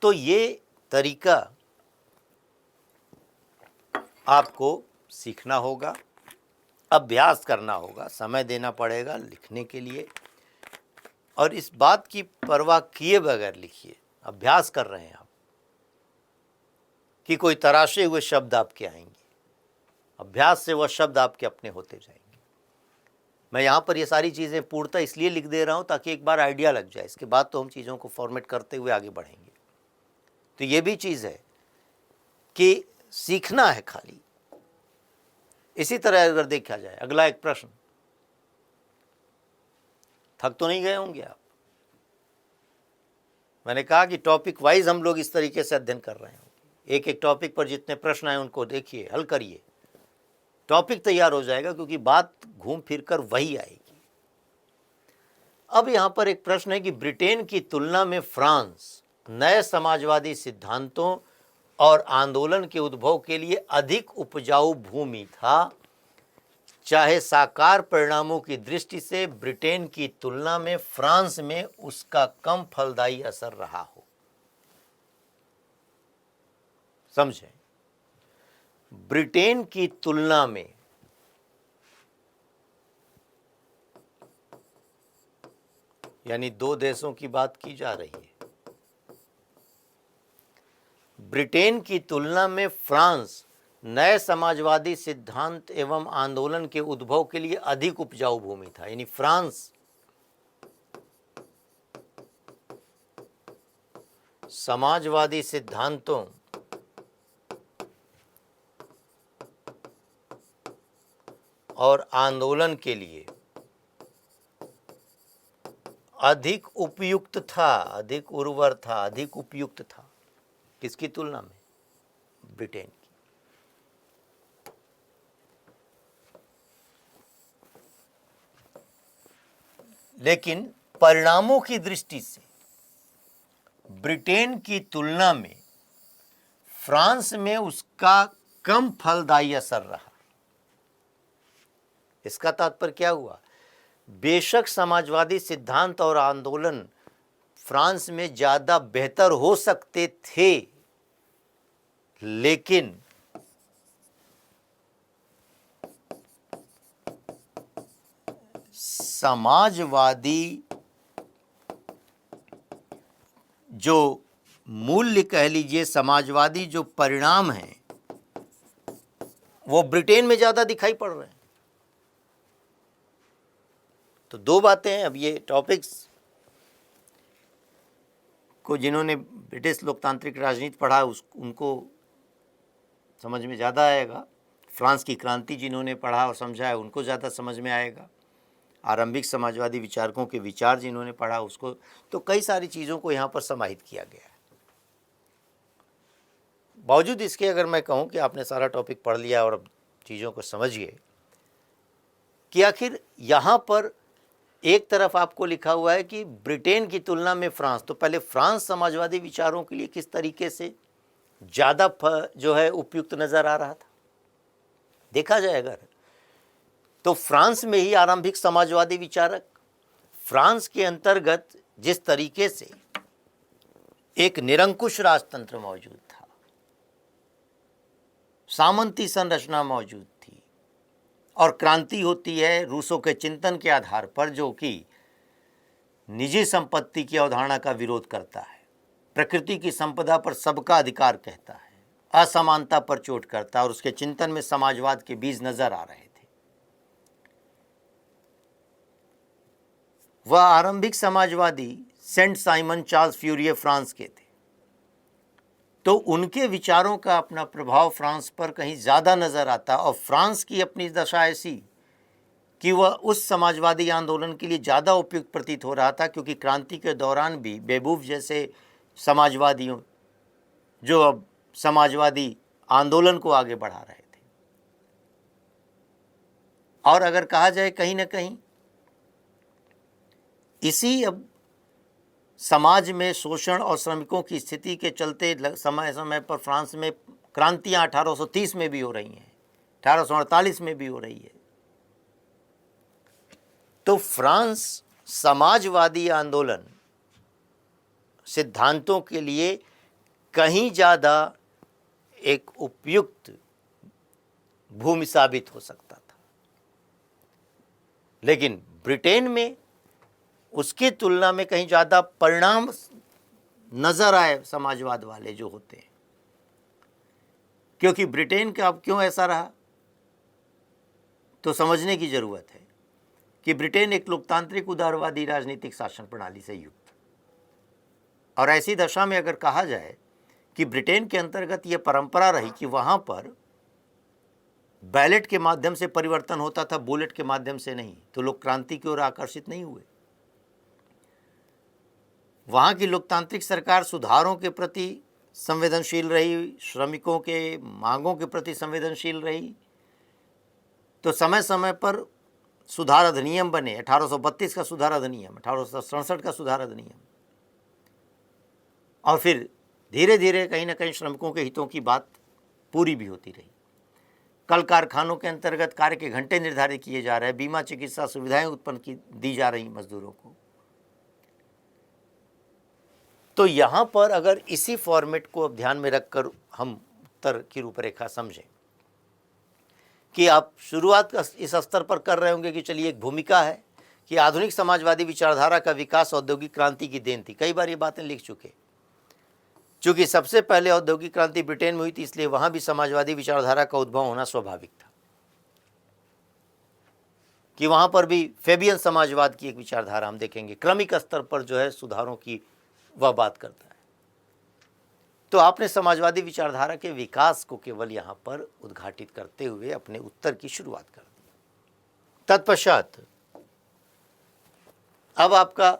तो ये तरीका आपको सीखना होगा, अभ्यास करना होगा, समय देना पड़ेगा लिखने के लिए, और इस बात की परवाह किए बगैर लिखिए। अभ्यास कर रहे हैं आप कि कोई तराशे हुए शब्द आपके आएंगे, अभ्यास से वह शब्द आपके अपने होते जाएंगे। मैं यहाँ पर ये सारी चीज़ें पूर्णतः इसलिए लिख दे रहा हूँ ताकि एक बार आइडिया लग जाए, इसके बाद तो हम चीज़ों को फॉर्मेट करते हुए आगे बढ़ेंगे। तो ये भी चीज़ है कि सीखना है खाली। इसी तरह अगर देखा जाए, अगला एक प्रश्न, थक तो नहीं गए होंगे आप? मैंने कहा कि टॉपिक वाइज हम लोग इस तरीके से अध्ययन कर रहे होंगे, एक एक टॉपिक पर जितने प्रश्न आए उनको देखिए, हल करिए, टॉपिक तैयार हो जाएगा, क्योंकि बात घूम फिर कर वही आएगी। अब यहाँ पर एक प्रश्न है कि ब्रिटेन की तुलना में फ्रांस नए समाजवादी सिद्धांतों और आंदोलन के उद्भव के लिए अधिक उपजाऊ भूमि था, चाहे साकार परिणामों की दृष्टि से ब्रिटेन की तुलना में फ्रांस में उसका कम फलदायी असर रहा हो। समझें, ब्रिटेन की तुलना में यानी दो देशों की बात की जा रही है। ब्रिटेन की तुलना में फ्रांस नए समाजवादी सिद्धांत एवं आंदोलन के उद्भव के लिए अधिक उपजाऊ भूमि था। यानी फ्रांस समाजवादी सिद्धांतों और आंदोलन के लिए अधिक उपयुक्त था, अधिक उर्वर था, अधिक उपयुक्त था। किसकी तुलना में? ब्रिटेन की। लेकिन परिणामों की दृष्टि से ब्रिटेन की तुलना में फ्रांस में उसका कम फलदायी असर रहा। इसका तात्पर्य क्या हुआ? बेशक समाजवादी सिद्धांत और आंदोलन फ्रांस में ज्यादा बेहतर हो सकते थे, लेकिन समाजवादी जो मूल्य कह लीजिए, समाजवादी जो परिणाम हैं, वो ब्रिटेन में ज्यादा दिखाई पड़ रहे हैं। तो दो बातें हैं। अब ये टॉपिक्स को जिन्होंने ब्रिटिश लोकतांत्रिक राजनीति पढ़ा उनको समझ में ज़्यादा आएगा। फ्रांस की क्रांति जिन्होंने पढ़ा और समझा है उनको ज़्यादा समझ में आएगा। आरंभिक समाजवादी विचारकों के विचार जिन्होंने पढ़ा उसको, तो कई सारी चीज़ों को यहाँ पर समाहित किया गया है। बावजूद इसके अगर मैं कहूँ कि आपने सारा टॉपिक पढ़ लिया और अब चीज़ों को समझिए कि आखिर यहाँ पर एक तरफ आपको लिखा हुआ है कि ब्रिटेन की तुलना में फ्रांस, तो पहले फ्रांस समाजवादी विचारों के लिए किस तरीके से ज़्यादा जो है उपयुक्त नज़र आ रहा था। देखा जाए अगर तो फ्रांस में ही आरंभिक समाजवादी विचारक, फ्रांस के अंतर्गत जिस तरीके से एक निरंकुश राजतंत्र मौजूद था, सामंती संरचना मौजूद थी, और क्रांति होती है रूसों के चिंतन के आधार पर, जो कि निजी संपत्ति की अवधारणा का विरोध करता है, प्रकृति की संपदा पर सबका अधिकार कहता है, असमानता पर चोट करता है, और उसके चिंतन में समाजवाद के बीज नजर आ रहे थे। वह आरंभिक समाजवादी saint Simon Charles Fourier France के थे, तो उनके विचारों का अपना प्रभाव फ्रांस पर कहीं ज़्यादा नज़र आता, और फ्रांस की अपनी दशा ऐसी कि वह उस समाजवादी आंदोलन के लिए ज़्यादा उपयुक्त प्रतीत हो रहा था, क्योंकि क्रांति के दौरान भी बेबूफ जैसे समाजवादियों जो अब समाजवादी आंदोलन को आगे बढ़ा रहे थे। और अगर कहा जाए कहीं ना कहीं इसी अब समाज में शोषण और श्रमिकों की स्थिति के चलते समय समय पर फ्रांस में क्रांतियां 1830 में भी हो रही हैं, 1848 में भी हो रही है। तो फ्रांस समाजवादी आंदोलन सिद्धांतों के लिए कहीं ज़्यादा एक उपयुक्त भूमि साबित हो सकता था, लेकिन ब्रिटेन में उसकी तुलना में कहीं ज़्यादा परिणाम नजर आए समाजवाद वाले जो होते हैं। क्योंकि ब्रिटेन का अब क्यों ऐसा रहा, तो समझने की ज़रूरत है कि ब्रिटेन एक लोकतांत्रिक उदारवादी राजनीतिक शासन प्रणाली से युक्त, और ऐसी दशा में अगर कहा जाए कि ब्रिटेन के अंतर्गत यह परंपरा रही कि वहाँ पर बैलेट के माध्यम से परिवर्तन होता था, बुलेट के माध्यम से नहीं, तो लोग क्रांति की ओर आकर्षित नहीं हुए। वहाँ की लोकतांत्रिक सरकार सुधारों के प्रति संवेदनशील रही, श्रमिकों के मांगों के प्रति संवेदनशील रही। तो समय समय पर सुधार अधिनियम बने, 1832 का सुधार अधिनियम, 1867 का सुधार अधिनियम, और फिर धीरे धीरे कहीं ना कहीं श्रमिकों के हितों की बात पूरी भी होती रही। कल कारखानों के अंतर्गत कार्य के घंटे निर्धारित किए जा रहे, बीमा चिकित्सा सुविधाएं उत्पन्न की दी जा रही मजदूरों को। तो यहाँ पर अगर इसी फॉर्मेट को अब ध्यान में रखकर हम उत्तर की रूपरेखा समझें कि आप शुरुआत इस स्तर पर कर रहे होंगे कि चलिए एक भूमिका है कि आधुनिक समाजवादी विचारधारा का विकास औद्योगिक क्रांति की देन थी। कई बार ये बातें लिख चुके। चूंकि सबसे पहले औद्योगिक क्रांति ब्रिटेन में हुई थी, इसलिए वहां भी समाजवादी विचारधारा का उद्भव होना स्वाभाविक था कि वहां पर भी फेबियन समाजवाद की एक विचारधारा हम देखेंगे, क्रमिक स्तर पर जो है सुधारों की वह बात करता है। तो आपने समाजवादी विचारधारा के विकास को केवल यहां पर उद्घाटित करते हुए अपने उत्तर की शुरुआत कर दी। तत्पश्चात अब आपका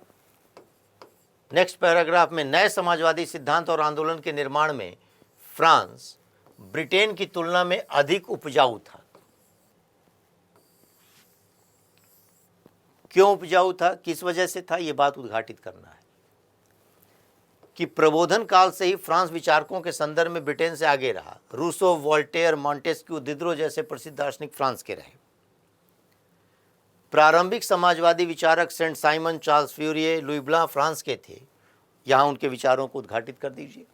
नेक्स्ट पैराग्राफ में नए समाजवादी सिद्धांत और आंदोलन के निर्माण में फ्रांस ब्रिटेन की तुलना में अधिक उपजाऊ था। क्यों उपजाऊ था, किस वजह से था, यह बात उद्घाटित करना है कि प्रबोधन काल से ही फ्रांस विचारकों के संदर्भ में ब्रिटेन से आगे रहा। रूसो, वोल्टेयर, मॉन्टेस्क्यू, दिदरो जैसे प्रसिद्ध दार्शनिक फ्रांस के रहे। प्रारंभिक समाजवादी विचारक saint Simon, Charles Fourier, Louis Blanc France के थे। यहां उनके विचारों को उद्घाटित कर दीजिए।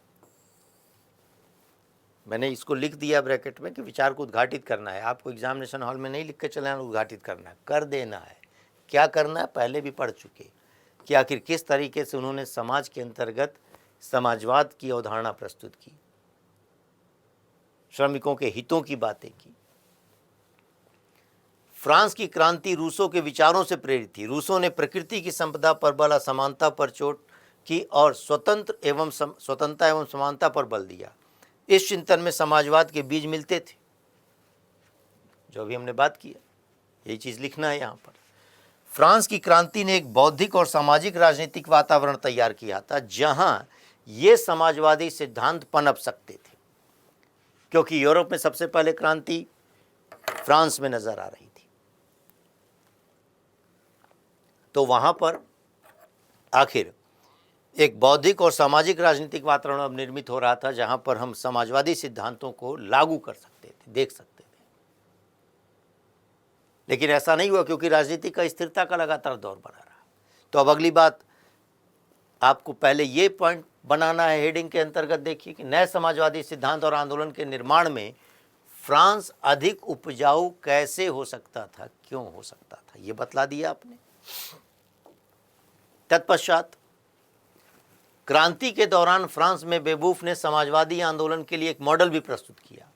मैंने इसको लिख दिया ब्रैकेट में कि विचार को उद्घाटित करना है। आपको एग्जामिनेशन हॉल में नहीं लिख के चले आना, उद्घाटित करना है, कर देना है। क्या करना है पहले भी पढ़ चुके कि आखिर किस तरीके से उन्होंने समाज के अंतर्गत समाजवाद की अवधारणा प्रस्तुत की, श्रमिकों के हितों की बातें की। फ्रांस की क्रांति रूसों के विचारों से प्रेरित थी। रूसों ने प्रकृति की संपदा पर बल, असमानता पर चोट की और स्वतंत्रता एवं समानता पर बल दिया। इस चिंतन में समाजवाद के बीज मिलते थे, जो अभी हमने बात किया। यही चीज लिखना है यहाँ पर। फ्रांस की क्रांति ने एक बौद्धिक और सामाजिक राजनीतिक वातावरण तैयार किया था जहां ये समाजवादी सिद्धांत पनप सकते थे, क्योंकि यूरोप में सबसे पहले क्रांति फ्रांस में नजर आ रही थी। तो वहां पर आखिर एक बौद्धिक और सामाजिक राजनीतिक वातावरण अब निर्मित हो रहा था जहां पर हम समाजवादी सिद्धांतों को लागू कर सकते थे, देख सकते थे। लेकिन ऐसा नहीं हुआ, क्योंकि राजनीति का स्थिरता का लगातार दौर बना रहा। तो अब अगली बात आपको पहले ये पॉइंट बनाना है हेडिंग के अंतर्गत। देखिए कि नए समाजवादी सिद्धांत और आंदोलन के निर्माण में फ्रांस अधिक उपजाऊ कैसे हो सकता था, क्यों हो सकता था, ये बतला दिया आपने। तत्पश्चात क्रांति के दौरान फ्रांस में बेबूफ ने समाजवादी आंदोलन के लिए एक मॉडल भी प्रस्तुत किया।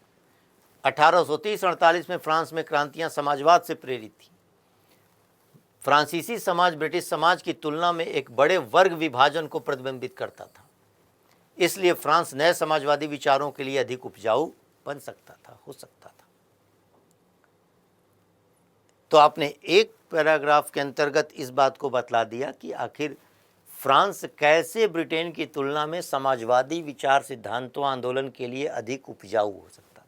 1830-48 में फ्रांस में क्रांतियां समाजवाद से प्रेरित थी। फ्रांसीसी समाज ब्रिटिश समाज की तुलना में एक बड़े वर्ग विभाजन को प्रतिबिंबित करता था, इसलिए फ्रांस नए समाजवादी विचारों के लिए अधिक उपजाऊ बन सकता था, हो सकता था। तो आपने एक पैराग्राफ के अंतर्गत इस बात को बतला दिया कि आखिर फ्रांस कैसे ब्रिटेन की तुलना में समाजवादी विचार सिद्धांतों आंदोलन के लिए अधिक उपजाऊ हो सकता था।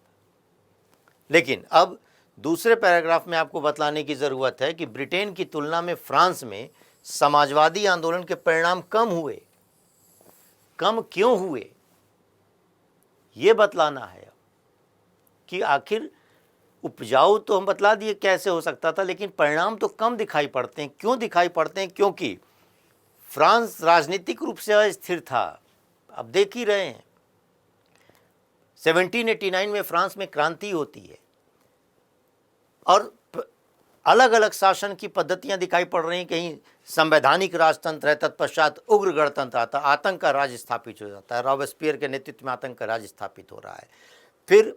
लेकिन अब दूसरे पैराग्राफ में आपको बतलाने की ज़रूरत है कि ब्रिटेन की तुलना में फ्रांस में समाजवादी आंदोलन के परिणाम कम हुए। कम क्यों हुए ये बतलाना है कि आखिर उपजाऊ तो हम बतला दिए कैसे हो सकता था, लेकिन परिणाम तो कम दिखाई पड़ते हैं। क्यों दिखाई पड़ते हैं? क्योंकि फ्रांस राजनीतिक रूप से अस्थिर था। अब देख ही रहे हैं 1789 में फ्रांस में क्रांति होती है और अलग अलग शासन की पद्धतियां दिखाई पड़ रही हैं। कहीं संवैधानिक राजतंत्र है, तत्पश्चात उग्र गणतंत्र आता, आतंक का राज स्थापित हो जाता है। रॉबेस्पियर के नेतृत्व में आतंक का राज स्थापित हो रहा है। फिर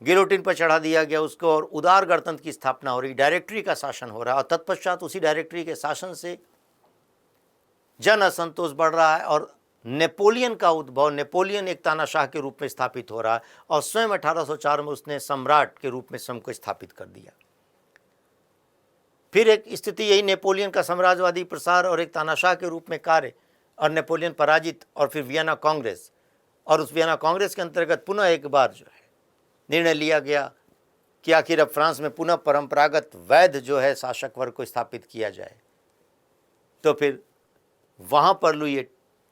गिलोटिन पर चढ़ा दिया गया उसको और उदार गणतंत्र की स्थापना हो रही, डायरेक्टरी का शासन हो रहा है और तत्पश्चात उसी डायरेक्टरी के शासन से जन असंतोष बढ़ रहा है और नेपोलियन का उद्भव, नेपोलियन एक तानाशाह के रूप में स्थापित हो रहा है और स्वयं 1804 में उसने सम्राट के रूप में स्वयं को स्थापित कर दिया। फिर एक स्थिति यही नेपोलियन का साम्राज्यवादी प्रसार और एक तानाशाह के रूप में कार्य और नेपोलियन पराजित और फिर वियना कांग्रेस, और उस वियना कांग्रेस के अंतर्गत पुनः एक बार जो है निर्णय लिया गया कि आखिर अब फ्रांस में पुनः परंपरागत वैध जो है शासक वर्ग को स्थापित किया जाए। तो फिर वहाँ पर लुई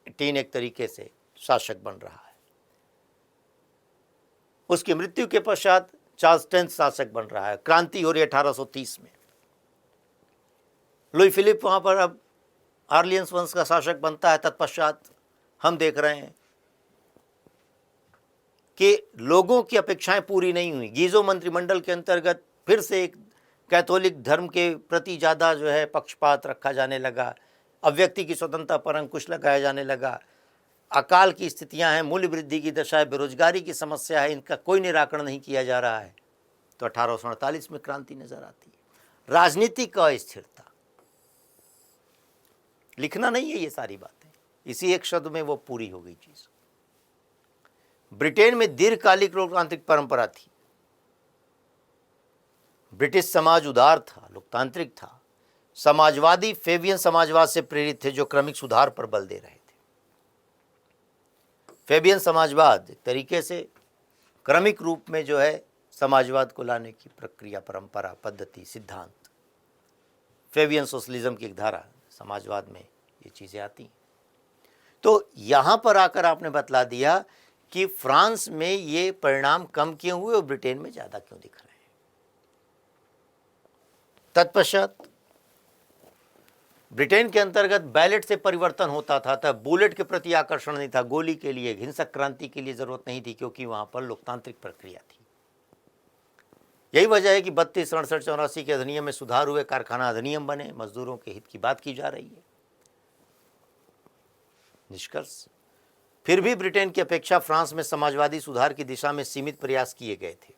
XVIII एक तरीके से शासक बन रहा है। उसकी मृत्यु के पश्चात चार्ल्स X शासक बन रहा है। क्रांति हो रही 1830 में। लुई फिलिप वहाँ पर अब आर्लियंस वंश का शासक बनता है। तत्पश्चात हम देख रहे हैं कि लोगों की अपेक्षाएं पूरी नहीं हुई। गीजो मंत्रिमंडल के अंतर्गत फिर से एक कैथोलिक धर्म के प्रति ज़्यादा जो है पक्षपात रखा जाने लगा। अब व्यक्ति की स्वतंत्रता पर अंकुश लगाया जाने लगा। अकाल की स्थितियां हैं, मूल्य वृद्धि की दशा है, बेरोजगारी की समस्या है, इनका कोई निराकरण नहीं किया जा रहा है। तो 1848 में क्रांति नजर आती है। राजनीतिक अस्थिरता, लिखना नहीं है ये सारी बातें, इसी एक शब्द में वो पूरी हो गई चीज। ब्रिटेन में दीर्घकालिक लोकतांत्रिक परंपरा थी। ब्रिटिश समाज उदार था, लोकतांत्रिक था। समाजवादी फेबियन समाजवाद से प्रेरित थे जो क्रमिक सुधार पर बल दे रहे थे। फेबियन समाजवाद एक तरीके से क्रमिक रूप में जो है समाजवाद को लाने की प्रक्रिया, परंपरा, पद्धति, सिद्धांत, फेबियन सोशलिज्म की एक धारा समाजवाद में ये चीज़ें आती हैं। तो यहाँ पर आकर आपने बतला दिया कि फ्रांस में ये परिणाम कम क्यों हुए और ब्रिटेन में ज़्यादा क्यों दिख रहे हैं। तत्पश्चात ब्रिटेन के अंतर्गत बैलेट से परिवर्तन होता था, तब बुलेट के प्रति आकर्षण नहीं था, गोली के लिए, हिंसक क्रांति के लिए जरूरत नहीं थी, क्योंकि वहां पर लोकतांत्रिक प्रक्रिया थी। यही वजह है कि 32, 67, 84 के अधिनियम में सुधार हुए, कारखाना अधिनियम बने, मजदूरों के हित की बात की जा रही है। निष्कर्ष, फिर भी ब्रिटेन की अपेक्षा फ्रांस में समाजवादी सुधार की दिशा में सीमित प्रयास किए गए थे।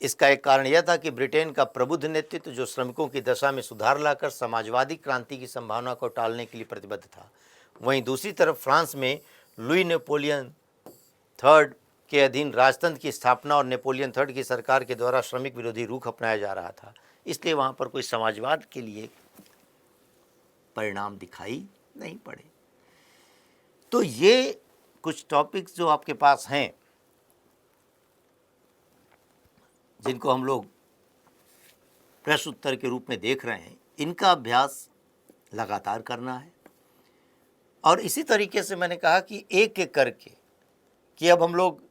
इसका एक कारण यह था कि ब्रिटेन का प्रबुद्ध नेतृत्व जो श्रमिकों की दशा में सुधार लाकर समाजवादी क्रांति की संभावना को टालने के लिए प्रतिबद्ध था, वहीं दूसरी तरफ फ्रांस में लुई नेपोलियन III के अधीन राजतंत्र की स्थापना और नेपोलियन III की सरकार के द्वारा श्रमिक विरोधी रुख अपनाया जा रहा था, इसलिए वहाँ पर कोई समाजवाद के लिए परिणाम दिखाई नहीं पड़े। तो ये कुछ टॉपिक्स जो आपके पास हैं, जिनको हम लोग प्रश्न उत्तर के रूप में देख रहे हैं, इनका अभ्यास लगातार करना है। और इसी तरीके से मैंने कहा कि एक एक करके कि अब हम लोग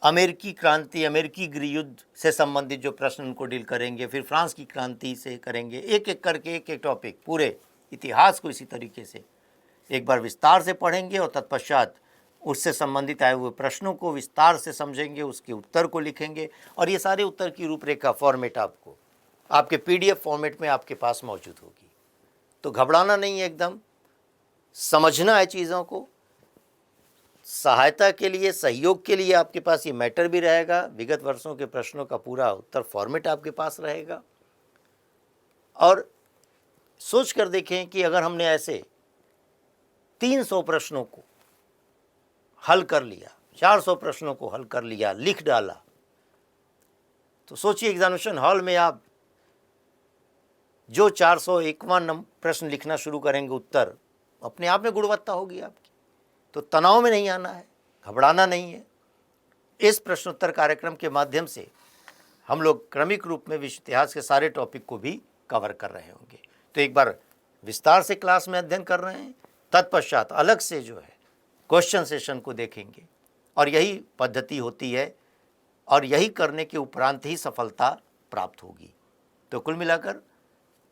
अमेरिकी क्रांति, अमेरिकी गृहयुद्ध से संबंधित जो प्रश्न उनको डील करेंगे, फिर फ्रांस की क्रांति से करेंगे, एक एक करके एक एक टॉपिक, पूरे इतिहास को इसी तरीके से एक बार विस्तार से पढ़ेंगे और तत्पश्चात उससे संबंधित आए हुए प्रश्नों को विस्तार से समझेंगे, उसके उत्तर को लिखेंगे और ये सारे उत्तर की रूपरेखा फॉर्मेट आपको आपके PDF फॉर्मेट में आपके पास मौजूद होगी। तो घबराना नहीं है, एकदम समझना है चीज़ों को। सहायता के लिए, सहयोग के लिए आपके पास ये मैटर भी रहेगा, विगत वर्षों के प्रश्नों का पूरा उत्तर फॉर्मेट आपके पास रहेगा। और सोच कर देखें कि अगर हमने ऐसे 300 प्रश्नों को हल कर लिया, 400 प्रश्नों को हल कर लिया, लिख डाला, तो सोचिए एग्जामिनेशन हॉल में आप जो 451 प्रश्न लिखना शुरू करेंगे उत्तर, अपने आप में गुणवत्ता होगी आपकी। तो तनाव में नहीं आना है, घबराना नहीं है। इस प्रश्नोत्तर कार्यक्रम के माध्यम से हम लोग क्रमिक रूप में विश्व इतिहास के सारे टॉपिक को भी कवर कर रहे होंगे। तो एक बार विस्तार से क्लास में अध्ययन कर रहे हैं, तत्पश्चात अलग से जो है क्वेश्चन सेशन को देखेंगे, और यही पद्धति होती है और यही करने के उपरांत ही सफलता प्राप्त होगी। तो कुल मिलाकर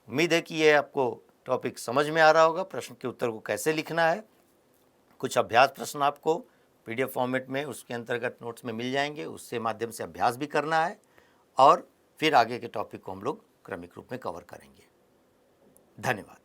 उम्मीद है कि ये आपको टॉपिक समझ में आ रहा होगा। प्रश्न के उत्तर को कैसे लिखना है, कुछ अभ्यास प्रश्न आपको पीडीएफ फॉर्मेट में उसके अंतर्गत नोट्स में मिल जाएंगे, उससे माध्यम से अभ्यास भी करना है और फिर आगे के टॉपिक को हम लोग क्रमिक रूप में कवर करेंगे। धन्यवाद।